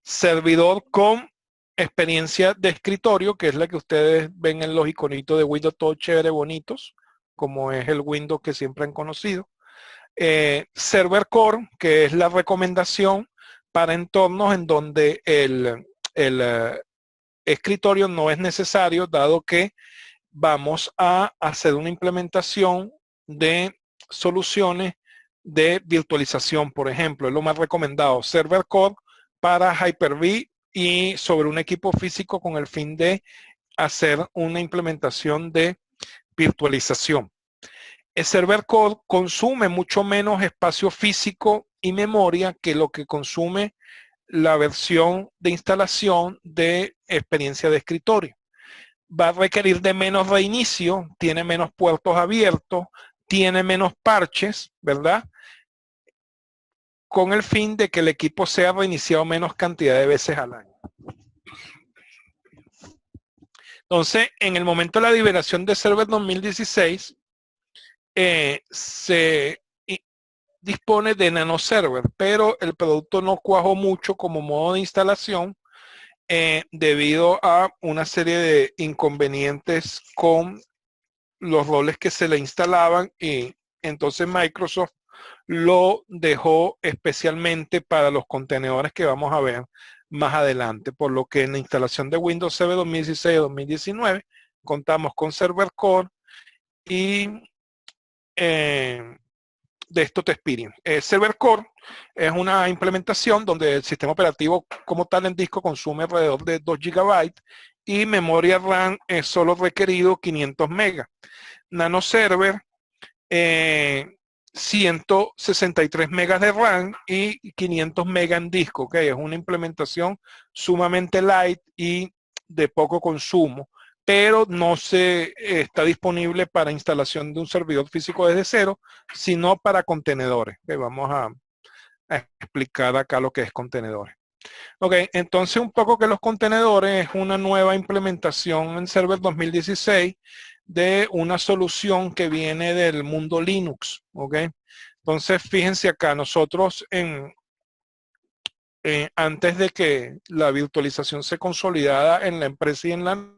Servidor con experiencia de escritorio, que es la que ustedes ven en los iconitos de Windows, todo chévere, bonitos, como es el Windows que siempre han conocido. Server Core, que es la recomendación para entornos en donde el escritorio no es necesario, dado que vamos a hacer una implementación de soluciones de virtualización, por ejemplo, es lo más recomendado, Server Core para Hyper-V y sobre un equipo físico con el fin de hacer una implementación de virtualización. El Server Core consume mucho menos espacio físico y memoria que lo que consume la versión de instalación de experiencia de escritorio. Va a requerir de menos reinicio, tiene menos puertos abiertos, tiene menos parches, ¿verdad? Con el fin de que el equipo sea reiniciado menos cantidad de veces al año. Entonces, en el momento de la liberación de Server 2016, se dispone de NanoServer, pero el producto no cuajó mucho como modo de instalación debido a una serie de inconvenientes con los roles que se le instalaban y entonces Microsoft lo dejó especialmente para los contenedores que vamos a ver más adelante, por lo que en la instalación de Windows Server 2016-2019 contamos con Server Core y Desktop Experience. Server Core es una implementación donde el sistema operativo como tal en disco consume alrededor de 2 GB y memoria RAM es solo requerido 500 megas. Nano Server, 163 megas de RAM y 500 megas en disco. ¿Okay? Es una implementación sumamente light y de poco consumo, pero no se está disponible para instalación de un servidor físico desde cero, sino para contenedores. Okay, vamos a explicar acá lo que es contenedores. Ok, entonces un poco que los contenedores es una nueva implementación en Server 2016 de una solución que viene del mundo Linux. Ok, entonces fíjense acá, nosotros antes de que la virtualización se consolidara en la empresa y en la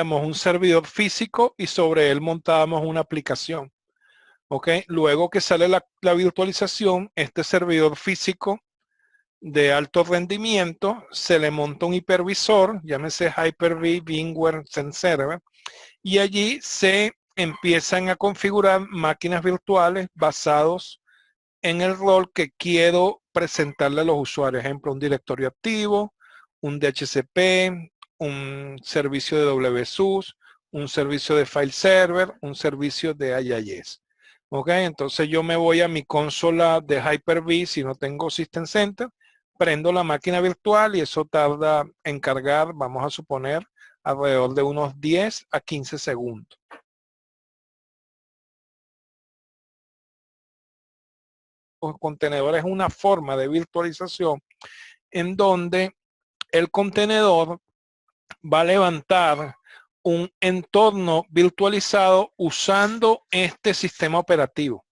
un servidor físico y sobre él montábamos una aplicación. ¿Ok? Luego que sale la virtualización, este servidor físico de alto rendimiento se le monta un hipervisor, llámese Hyper-V, VMware, Server, y allí se empiezan a configurar máquinas virtuales basados en el rol que quiero presentarle a los usuarios. Ejemplo, un directorio activo, un DHCP, un servicio de WSUS, un servicio de file server, un servicio de IIS. Ok, entonces yo me voy a mi consola de Hyper-V si no tengo System Center, prendo la máquina virtual y eso tarda en cargar, vamos a suponer, alrededor de unos 10 a 15 segundos. Los contenedores es una forma de virtualización en donde el contenedor va a levantar un entorno virtualizado usando este sistema operativo.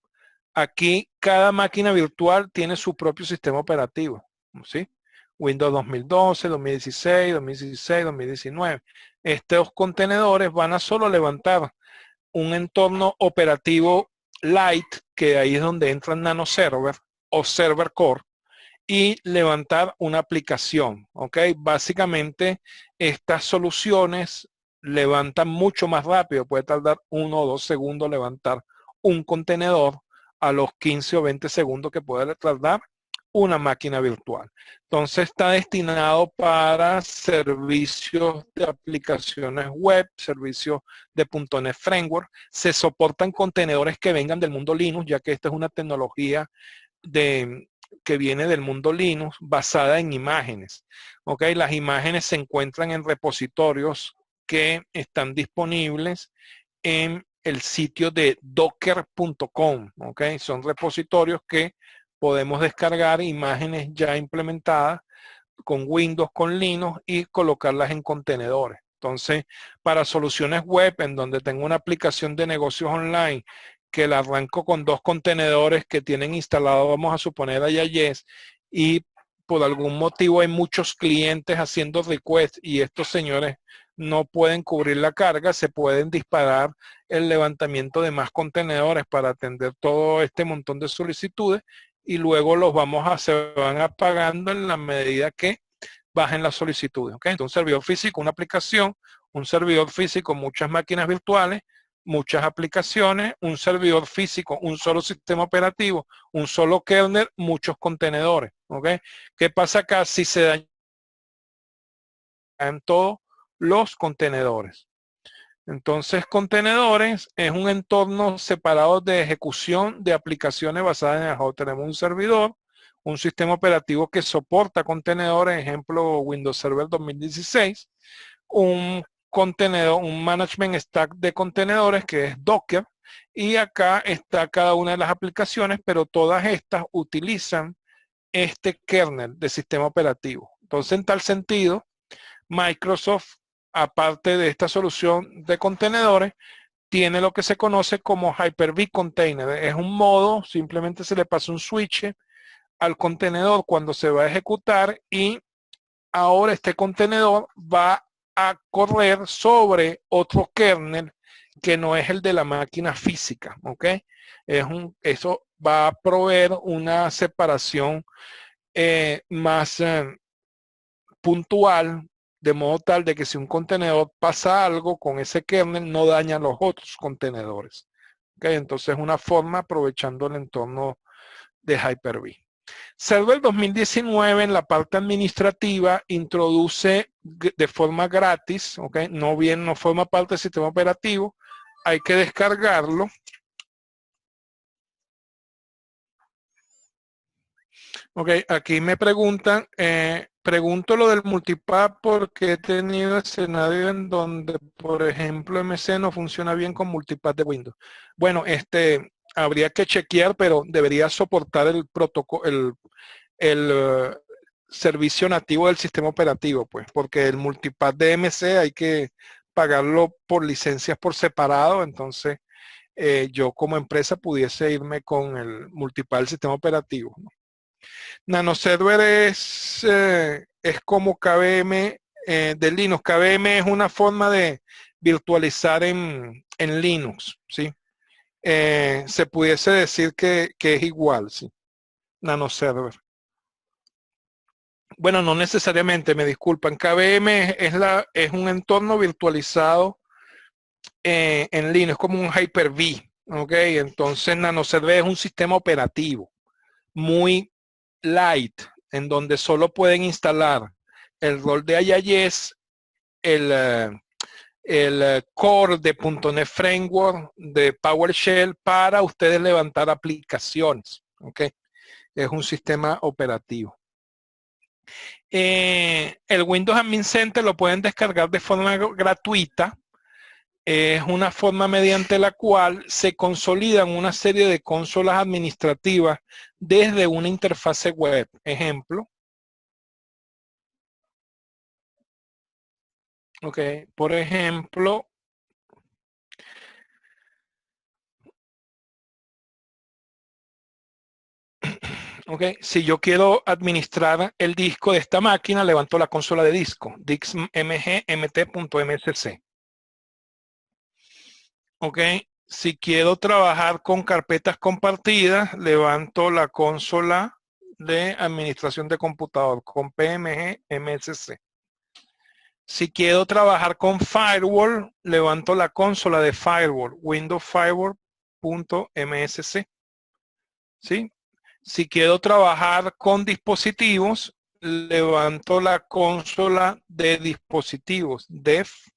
Aquí cada máquina virtual tiene su propio sistema operativo, ¿sí? Windows 2012, 2016, 2016, 2019. Estos contenedores van a solo levantar un entorno operativo light, que ahí es donde entra Nano Server o Server Core, y levantar una aplicación, ¿ok? Básicamente, estas soluciones levantan mucho más rápido, puede tardar 1 o 2 segundos levantar un contenedor a los 15 o 20 segundos que puede tardar una máquina virtual. Entonces está destinado para servicios de aplicaciones web, servicios de .NET Framework. Se soportan contenedores que vengan del mundo Linux, ya que esta es una tecnología que viene del mundo Linux basada en imágenes. ¿Ok? Las imágenes se encuentran en repositorios que están disponibles en el sitio de docker.com. ¿Ok? Son repositorios que podemos descargar imágenes ya implementadas con Windows, con Linux y colocarlas en contenedores. Entonces, para soluciones web en donde tengo una aplicación de negocios online que la arranco con 2 contenedores que tienen instalado, vamos a suponer, IIS, y por algún motivo hay muchos clientes haciendo requests y estos señores no pueden cubrir la carga, se pueden disparar el levantamiento de más contenedores para atender todo este montón de solicitudes y luego los se van apagando en la medida que bajen las solicitudes. ¿Okay? Entonces, un servidor físico, una aplicación, un servidor físico, muchas máquinas virtuales, muchas aplicaciones, un servidor físico, un solo sistema operativo, un solo kernel, muchos contenedores. ¿Okay? ¿Qué pasa acá si se dañan todos los contenedores? Entonces, contenedores es un entorno separado de ejecución de aplicaciones basadas en el hardware. Tenemos un servidor, un sistema operativo que soporta contenedores, ejemplo Windows Server 2016, un contenedor, un management stack de contenedores que es Docker, y acá está cada una de las aplicaciones, pero todas estas utilizan este kernel de sistema operativo. Entonces, en tal sentido, Microsoft, aparte de esta solución de contenedores, tiene lo que se conoce como Hyper-V Container. Es un modo, simplemente se le pasa un switch al contenedor cuando se va a ejecutar y ahora este contenedor va a correr sobre otro kernel que no es el de la máquina física. ¿Ok? Eso va a proveer una separación más puntual de modo tal de que si un contenedor pasa algo con ese kernel, no daña los otros contenedores. ¿Okay? Entonces es una forma aprovechando el entorno de Hyper-V. Server 2019 en la parte administrativa introduce de forma gratis, ¿okay? No forma parte del sistema operativo, hay que descargarlo. Ok, aquí me preguntan, pregunto lo del multipath porque he tenido escenarios en donde, por ejemplo, MC no funciona bien con multipath de Windows. Bueno, habría que chequear, pero debería soportar el protocolo, el servicio nativo del sistema operativo, pues, porque el multipath de MC hay que pagarlo por licencias por separado, entonces yo como empresa pudiese irme con el multipath del sistema operativo, ¿no? NanoServer es como KVM de Linux. KVM es una forma de virtualizar en Linux, ¿sí? Se pudiese decir que es igual, ¿sí? NanoServer. Bueno, no necesariamente, me disculpan. KVM es un entorno virtualizado en Linux, como un Hyper-V, ¿ok? Entonces NanoServer es un sistema operativo muy light, en donde solo pueden instalar el rol de IIS, el core de .NET Framework, de PowerShell, para ustedes levantar aplicaciones. ¿Okay? Es un sistema operativo. El Windows Admin Center lo pueden descargar de forma gratuita. Es una forma mediante la cual se consolidan una serie de consolas administrativas desde una interfase web. Ejemplo. Ok, por ejemplo, okay, si yo quiero administrar el disco de esta máquina, levanto la consola de disco, dixmg.mt.msc. Ok, si quiero trabajar con carpetas compartidas, levanto la consola de administración de computador con pmg.msc. Si quiero trabajar con firewall, levanto la consola de firewall, Windows Firewall.msc. ¿Sí? Si quiero trabajar con dispositivos, levanto la consola de dispositivos, def.mg.mt.msc.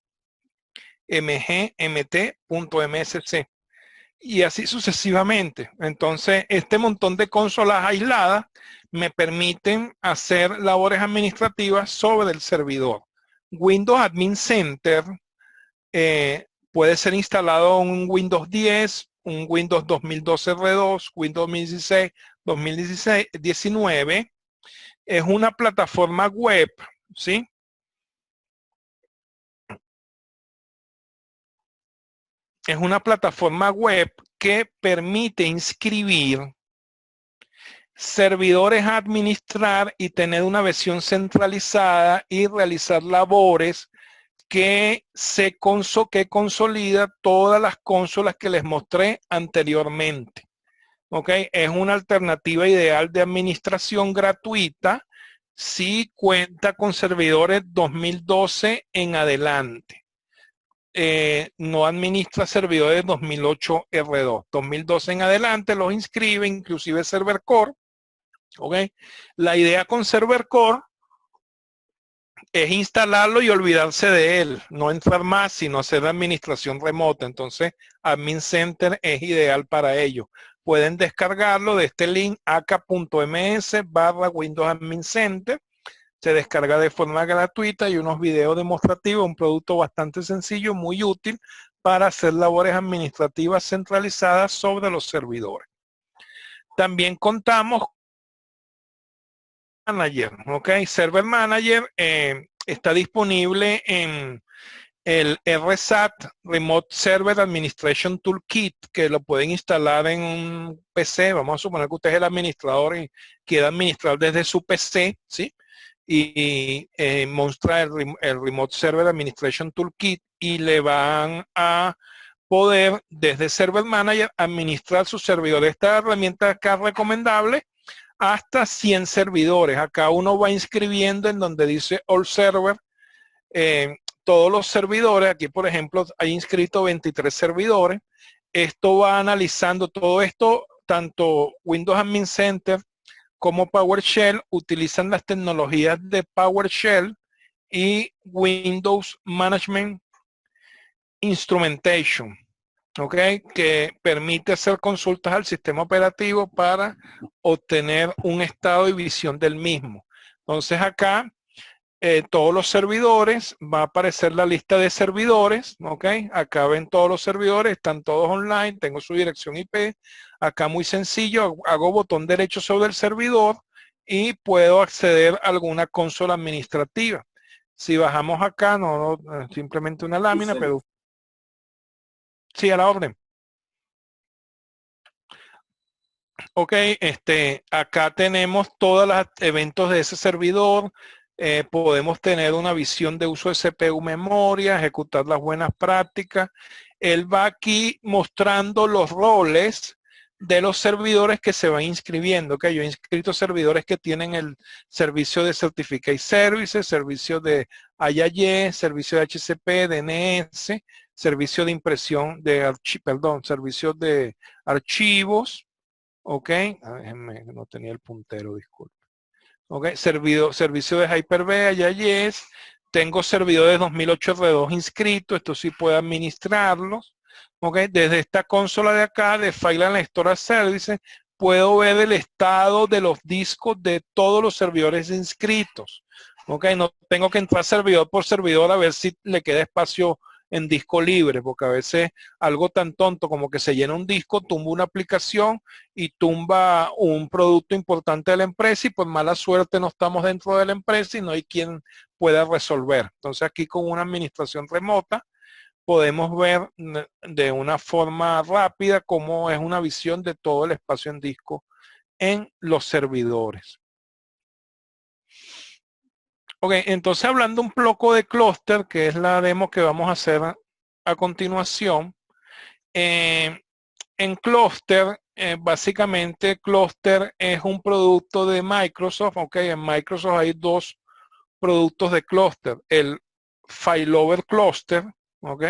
Y así sucesivamente. Entonces, este montón de consolas aisladas me permiten hacer labores administrativas sobre el servidor. Windows Admin Center puede ser instalado en un Windows 10, un Windows 2012 R2, Windows 2016, 2019. Es una plataforma web, ¿sí? Es una plataforma web que permite inscribir servidores a administrar y tener una versión centralizada y realizar labores que consolida todas las consolas que les mostré anteriormente. ¿Ok? Es una alternativa ideal de administración gratuita si cuenta con servidores 2012 en adelante. No administra servidores 2008 R2. 2012 en adelante los inscribe, inclusive Server Core. ¿Ok? La idea con Server Core es instalarlo y olvidarse de él, no entrar más, sino hacer administración remota. Entonces, Admin Center es ideal para ello. Pueden descargarlo de este link aka.ms/Windows Admin Center. Se descarga de forma gratuita y unos videos demostrativos, un producto bastante sencillo, muy útil para hacer labores administrativas centralizadas sobre los servidores. También contamos Manager, ¿ok? Server Manager está disponible en el RSAT, Remote Server Administration Toolkit, que lo pueden instalar en un PC. Vamos a suponer que usted es el administrador y quiere administrar desde su PC, ¿sí? Y muestra el Remote Server Administration Toolkit y le van a poder desde Server Manager administrar su servidor. Esta herramienta acá es recomendable hasta 100 servidores. Acá uno va inscribiendo en donde dice All Server todos los servidores. Aquí, por ejemplo, hay inscrito 23 servidores. Esto va analizando todo esto, tanto Windows Admin Center como PowerShell utilizan las tecnologías de PowerShell y Windows Management Instrumentation, ¿ok? Que permite hacer consultas al sistema operativo para obtener un estado y visión del mismo. Entonces acá, todos los servidores, va a aparecer la lista de servidores, ¿ok? Acá ven todos los servidores, están todos online, tengo su dirección IP. Acá muy sencillo, hago botón derecho sobre el servidor y puedo acceder a alguna consola administrativa. Si bajamos acá, no simplemente una lámina, pero sí, a la orden. Ok, acá tenemos todos los eventos de ese servidor. Podemos tener una visión de uso de CPU memoria, ejecutar las buenas prácticas. Él va aquí mostrando los roles de los servidores que se van inscribiendo. Okay, yo he inscrito servidores que tienen el servicio de Certificate Services, servicio de IAE, servicio de HCP, DNS, servicio de impresión de servicio de archivos. Ok, déjenme, no tenía el puntero, disculpe. Ok, servicio de Hyper-V, IIS. Tengo servidores 2008 R2 inscritos, esto sí puedo administrarlos. Ok, desde esta consola de acá, de File and Storage Services, puedo ver el estado de los discos de todos los servidores inscritos. Ok, no tengo que entrar servidor por servidor a ver si le queda espacio en disco libre, porque a veces algo tan tonto como que se llena un disco, tumba una aplicación y tumba un producto importante de la empresa y por mala suerte no estamos dentro de la empresa y no hay quien pueda resolver. Entonces aquí con una administración remota podemos ver de una forma rápida cómo es una visión de todo el espacio en disco en los servidores. Ok, entonces hablando un poco de clúster, que es la demo que vamos a hacer a continuación. En clúster, básicamente clúster es un producto de Microsoft. Ok, en Microsoft hay dos productos de clúster. El Failover Cluster, ok,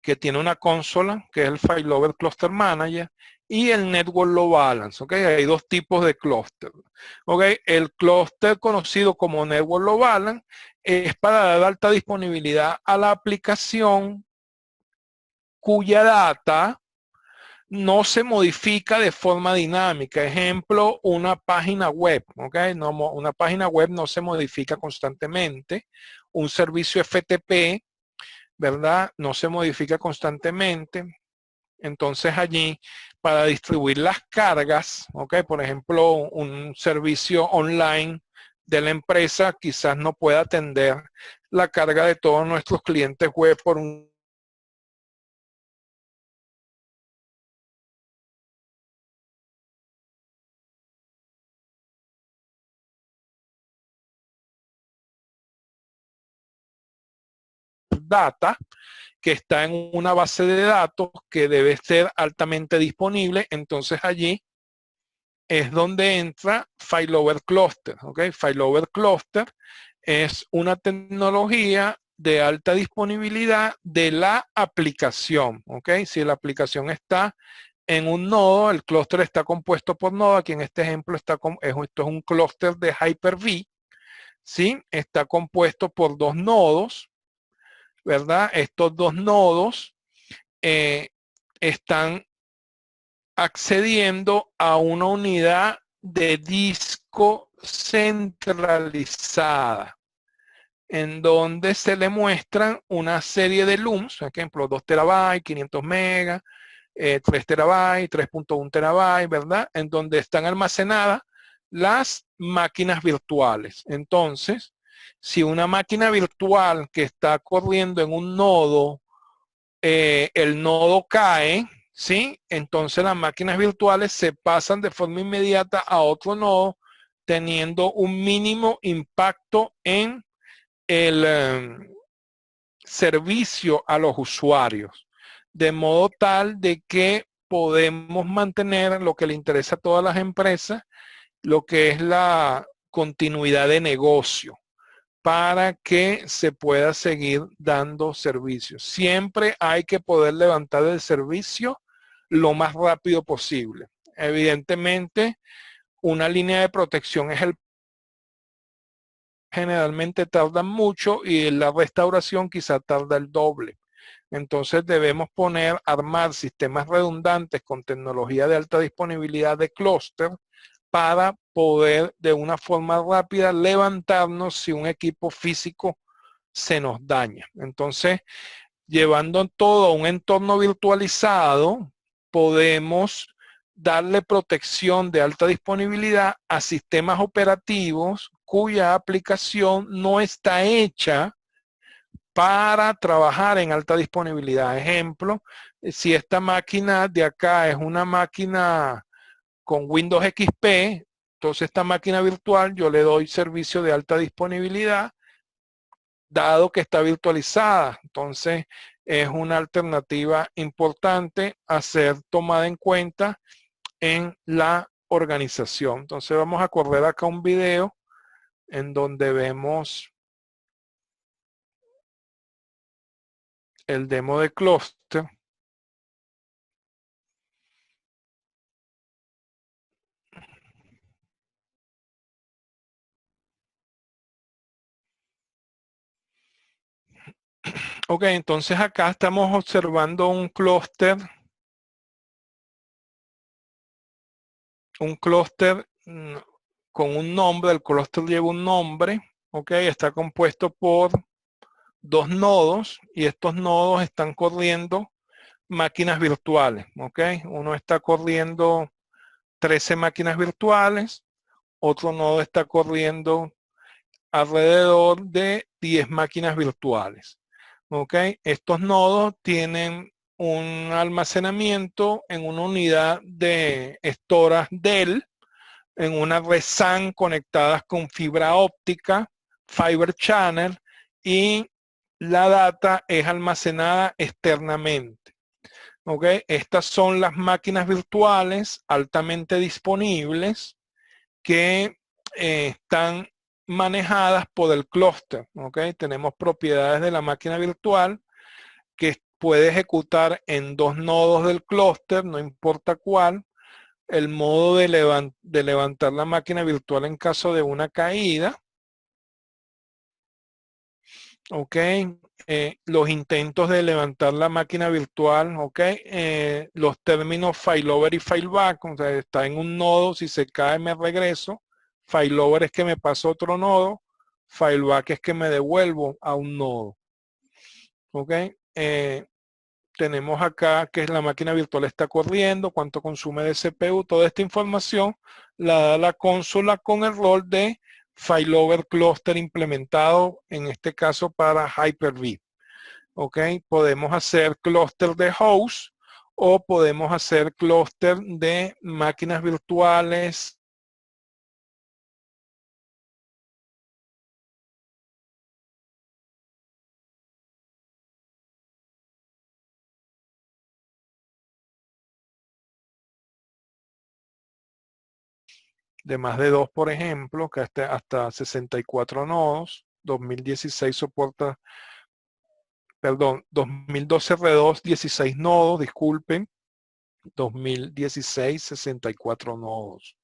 que tiene una consola, que es el Failover Cluster Manager, y el Network Load Balance, ok. Hay dos tipos de clúster. Ok, el clúster conocido como Network Load Balance es para dar alta disponibilidad a la aplicación cuya data no se modifica de forma dinámica. Ejemplo, una página web, ¿ok? No, una página web no se modifica constantemente. Un servicio FTP, ¿verdad? No se modifica constantemente. Entonces allí, para distribuir las cargas, ¿ok? Por ejemplo, un servicio online de la empresa quizás no pueda atender la carga de todos nuestros clientes web por un data que está en una base de datos que debe ser altamente disponible. Entonces allí es donde entra Failover Cluster. ¿Ok? Failover Cluster es una tecnología de alta disponibilidad de la aplicación. ¿Ok? Si la aplicación está en un nodo, el clúster está compuesto por nodo. Aquí en este ejemplo esto es un clúster de Hyper-V. ¿Sí? Está compuesto por dos nodos, ¿verdad? Estos dos nodos están accediendo a una unidad de disco centralizada, en donde se le muestran una serie de LUMs, por ejemplo, 2 terabytes, 500 megas, 3 terabytes, 3.1 terabytes, ¿verdad? En donde están almacenadas las máquinas virtuales. Entonces, si una máquina virtual que está corriendo en un nodo, el nodo cae, ¿sí? Entonces las máquinas virtuales se pasan de forma inmediata a otro nodo, teniendo un mínimo impacto en el servicio a los usuarios, de modo tal de que podemos mantener lo que le interesa a todas las empresas, lo que es la continuidad de negocio. para que se pueda seguir dando servicio. Siempre hay que poder levantar el servicio lo más rápido posible. Evidentemente, una línea de protección es generalmente tarda mucho y la restauración quizá tarda el doble. Entonces debemos armar sistemas redundantes con tecnología de alta disponibilidad de clúster para poder de una forma rápida levantarnos si un equipo físico se nos daña. Entonces, llevando todo a un entorno virtualizado, podemos darle protección de alta disponibilidad a sistemas operativos cuya aplicación no está hecha para trabajar en alta disponibilidad. Ejemplo, si esta máquina de acá es una máquina con Windows XP, entonces esta máquina virtual yo le doy servicio de alta disponibilidad, dado que está virtualizada. Entonces es una alternativa importante a ser tomada en cuenta en la organización. Entonces vamos a correr acá un video en donde vemos el demo de clúster. Ok, entonces acá estamos observando un clúster con un nombre. El clúster lleva un nombre, ok, está compuesto por dos nodos y estos nodos están corriendo máquinas virtuales, ok. Uno está corriendo 13 máquinas virtuales, otro nodo está corriendo alrededor de 10 máquinas virtuales, ok. Estos nodos tienen un almacenamiento en una unidad de storage Dell, en una red SAN conectadas con fibra óptica, Fiber Channel, y la data es almacenada externamente. ¿Ok? Estas son las máquinas virtuales altamente disponibles que están manejadas por el clúster. ¿Ok? Tenemos propiedades de la máquina virtual que puede ejecutar en dos nodos del clúster, no importa cuál. El modo de levantar la máquina virtual en caso de una caída. Ok. Los intentos de levantar la máquina virtual. Ok. Los términos failover y failback. O sea, está en un nodo, si se cae me regreso. Failover es que me paso a otro nodo. Failback es que me devuelvo a un nodo. Ok. Tenemos acá que la máquina virtual está corriendo, cuánto consume de CPU, toda esta información la da la consola con el rol de failover cluster implementado, en este caso para Hyper-V. ¿Ok? Podemos hacer clúster de host o podemos hacer clúster de máquinas virtuales de más de 2, por ejemplo, que hasta 64 nodos. 2016 soporta, perdón, 2012 R2, 16 nodos, disculpen. 2016, 64 nodos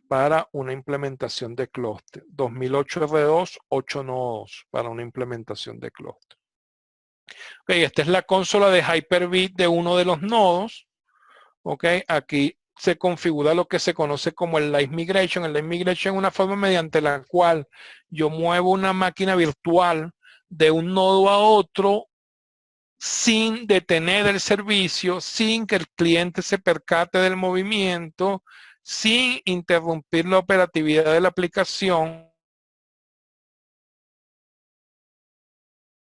para una implementación de clúster. 2008 R2, 8 nodos para una implementación de clúster. Ok, esta es la consola de Hyper-V de uno de los nodos. Ok, aquí se configura lo que se conoce como el Live Migration. El Live Migration es una forma mediante la cual yo muevo una máquina virtual de un nodo a otro sin detener el servicio, sin que el cliente se percate del movimiento, sin interrumpir la operatividad de la aplicación,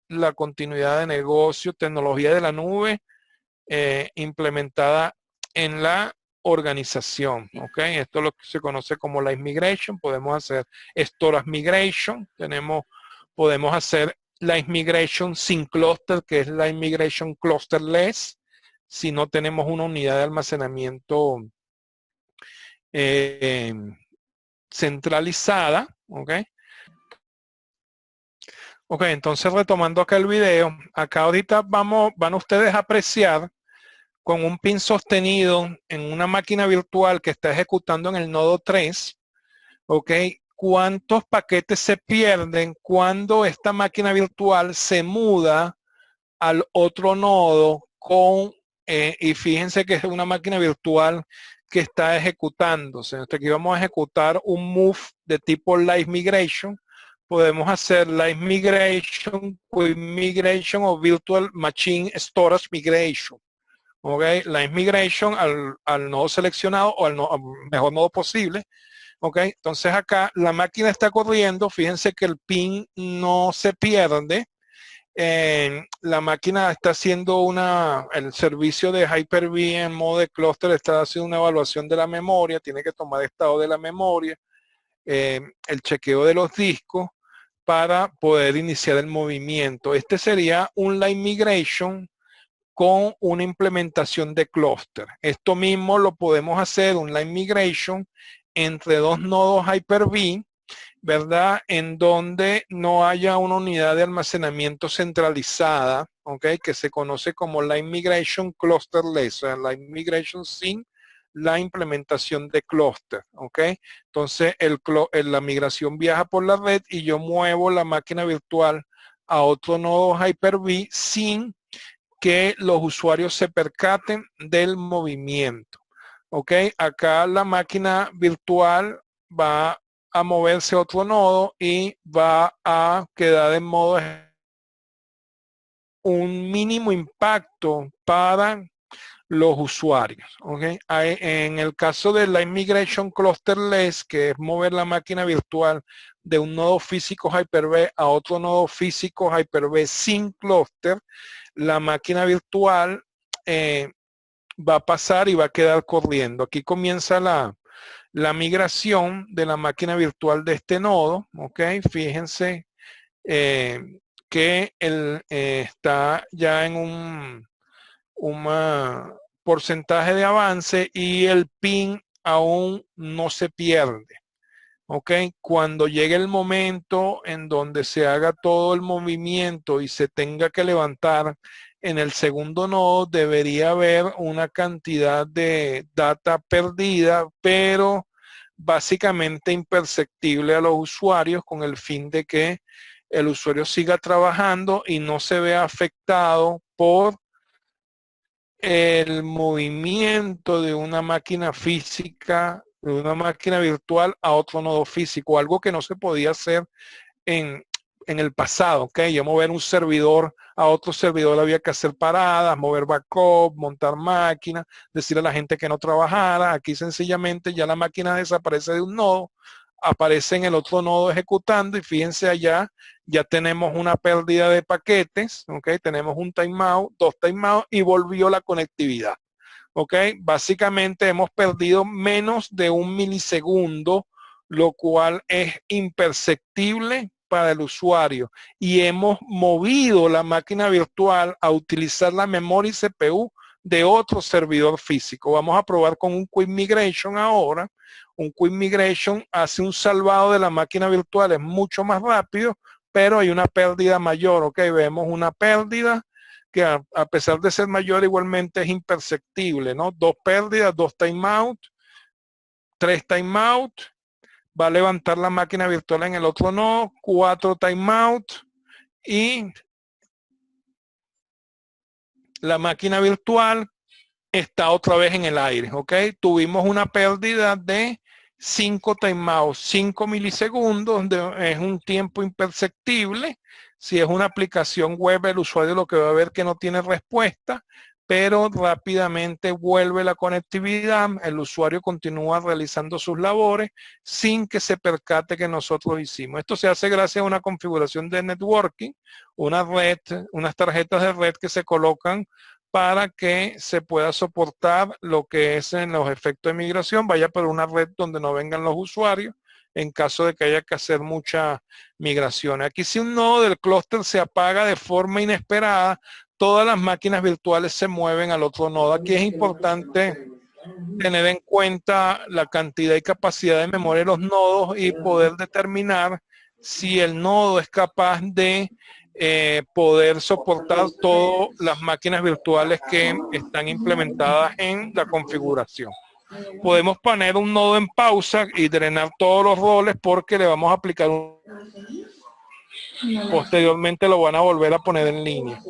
la continuidad de negocio, tecnología de la nube implementada en la organización. ¿Ok? Esto es lo que se conoce como Live Migration. Podemos hacer Storage Migration, podemos hacer Live Migration sin cluster, que es Live Migration clusterless, si no tenemos una unidad de almacenamiento centralizada. ¿Ok? Ok, entonces retomando acá el video, acá ahorita van ustedes a apreciar con un pin sostenido en una máquina virtual que está ejecutando en el nodo 3, ok, cuántos paquetes se pierden cuando esta máquina virtual se muda al otro nodo y fíjense que es una máquina virtual que está ejecutándose. Aquí vamos a ejecutar un move de tipo live migration. Podemos hacer live migration, quick migration o virtual machine storage migration. ¿Ok? Live migration al nodo seleccionado o al mejor nodo posible. ¿Ok? Entonces acá la máquina está corriendo. Fíjense que el pin no se pierde. La máquina está haciendo el servicio de Hyper-V en modo de clúster, está haciendo una evaluación de la memoria, tiene que tomar estado de la memoria, el chequeo de los discos para poder iniciar el movimiento. Este sería un line migration con una implementación de clúster. Esto mismo lo podemos hacer, un line migration entre dos nodos Hyper-V, ¿verdad? En donde no haya una unidad de almacenamiento centralizada, ¿ok? Que se conoce como Line Migration Clusterless, o sea, Line Migration sin la implementación de clúster, ¿ok? Entonces, la migración viaja por la red y yo muevo la máquina virtual a otro nodo Hyper-V sin que los usuarios se percaten del movimiento. ¿Ok? Acá la máquina virtual va a moverse a otro nodo y va a quedar en modo un mínimo impacto para los usuarios. ¿Okay? En el caso de la Migration Clusterless, que es mover la máquina virtual de un nodo físico Hyper-V a otro nodo físico Hyper-V sin clúster, la máquina virtual va a pasar y va a quedar corriendo. Aquí comienza la migración de la máquina virtual de este nodo. ¿Ok? Fíjense eh, que está ya en un porcentaje de avance y el pin aún no se pierde. ¿Ok? Cuando llegue el momento en donde se haga todo el movimiento y se tenga que levantar en el segundo nodo, debería haber una cantidad de data perdida, pero básicamente imperceptible a los usuarios con el fin de que el usuario siga trabajando y no se vea afectado por el movimiento de una máquina física, de una máquina virtual a otro nodo físico, algo que no se podía hacer en, en el pasado, ¿ok? Yo mover un servidor a otro servidor había que hacer paradas, mover backup, montar máquinas, decirle a la gente que no trabajara. Aquí sencillamente ya la máquina desaparece de un nodo, aparece en el otro nodo ejecutando y fíjense allá, ya tenemos una pérdida de paquetes, ¿ok? Tenemos un timeout, dos timeouts y volvió la conectividad. ¿Ok? Básicamente hemos perdido menos de un milisegundo, lo cual es imperceptible para el usuario. Y hemos movido la máquina virtual a utilizar la memoria y CPU de otro servidor físico. Vamos a probar con un Quick Migration ahora. Un Quick Migration hace un salvado de la máquina virtual, es mucho más rápido, pero hay una pérdida mayor. ¿Ok? Vemos una pérdida que a pesar de ser mayor igualmente es imperceptible, ¿no? Dos pérdidas, dos timeout, tres timeout, va a levantar la máquina virtual en el otro nodo, cuatro timeout y la máquina virtual está otra vez en el aire, ¿ok? Tuvimos una pérdida de 5 timeouts, 5 milisegundos, es un tiempo imperceptible. Si es una aplicación web, el usuario lo que va a ver que no tiene respuesta, pero rápidamente vuelve la conectividad, el usuario continúa realizando sus labores sin que se percate que nosotros hicimos. Esto se hace gracias a una configuración de networking, una red, unas tarjetas de red que se colocan para que se pueda soportar lo que es en los efectos de migración, vaya por una red donde no vengan los usuarios en caso de que haya que hacer mucha migración. Aquí si un nodo del clúster se apaga de forma inesperada, todas las máquinas virtuales se mueven al otro nodo. Aquí es importante tener en cuenta la cantidad y capacidad de memoria de los nodos y poder determinar si el nodo es capaz de poder soportar todas las máquinas virtuales que están implementadas en la configuración. Podemos poner un nodo en pausa y drenar todos los roles porque le vamos a aplicar un... Posteriormente lo van a volver a poner en línea.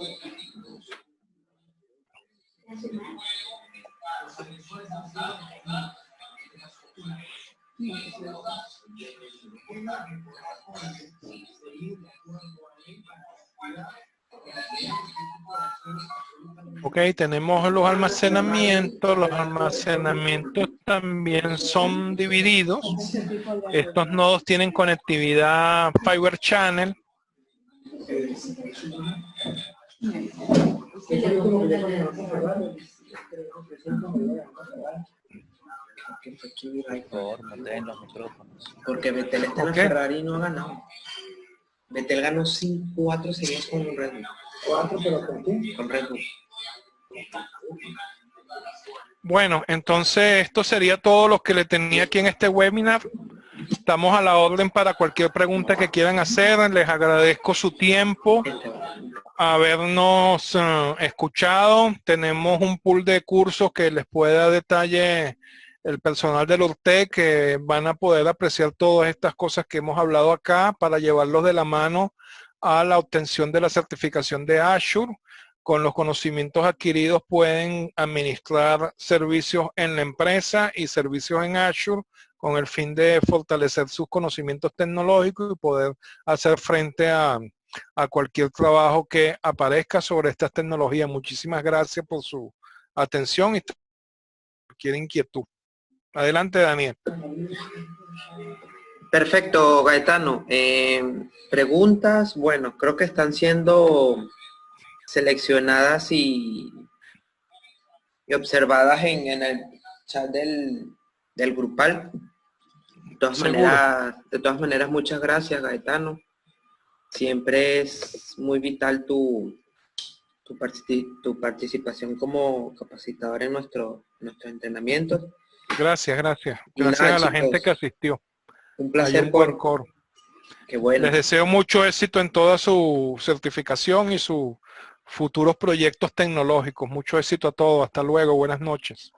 Ok, tenemos los almacenamientos. Los almacenamientos también son divididos. Estos nodos tienen conectividad Fiber Channel. Porque Betel está en la Ferrari y no ha ganado. Betel ganó 4 seguidas con Red Bull. 4, pero ¿con qué? Con Red Bull. Bueno, entonces esto sería todo lo que le tenía aquí en este webinar. Estamos a la orden para cualquier pregunta que quieran hacer. Les agradezco su tiempo, habernos escuchado. Tenemos un pool de cursos que les puede dar detalle el personal del URTEC, que van a poder apreciar todas estas cosas que hemos hablado acá para llevarlos de la mano a la obtención de la certificación de Azure. Con los conocimientos adquiridos pueden administrar servicios en la empresa y servicios en Azure con el fin de fortalecer sus conocimientos tecnológicos y poder hacer frente a cualquier trabajo que aparezca sobre estas tecnologías. Muchísimas gracias por su atención y cualquier inquietud. Adelante, Daniel. Perfecto, Gaetano. Preguntas, bueno, creo que están siendo seleccionadas y observadas en el chat del grupal. De todas maneras, muchas gracias, Gaetano. Siempre es muy vital tu participación como capacitador en nuestros entrenamientos. Gracias a la gente que asistió. Un placer. Hay un buen coro. Qué bueno. Les deseo mucho éxito en toda su certificación y sus futuros proyectos tecnológicos. Mucho éxito a todos. Hasta luego. Buenas noches.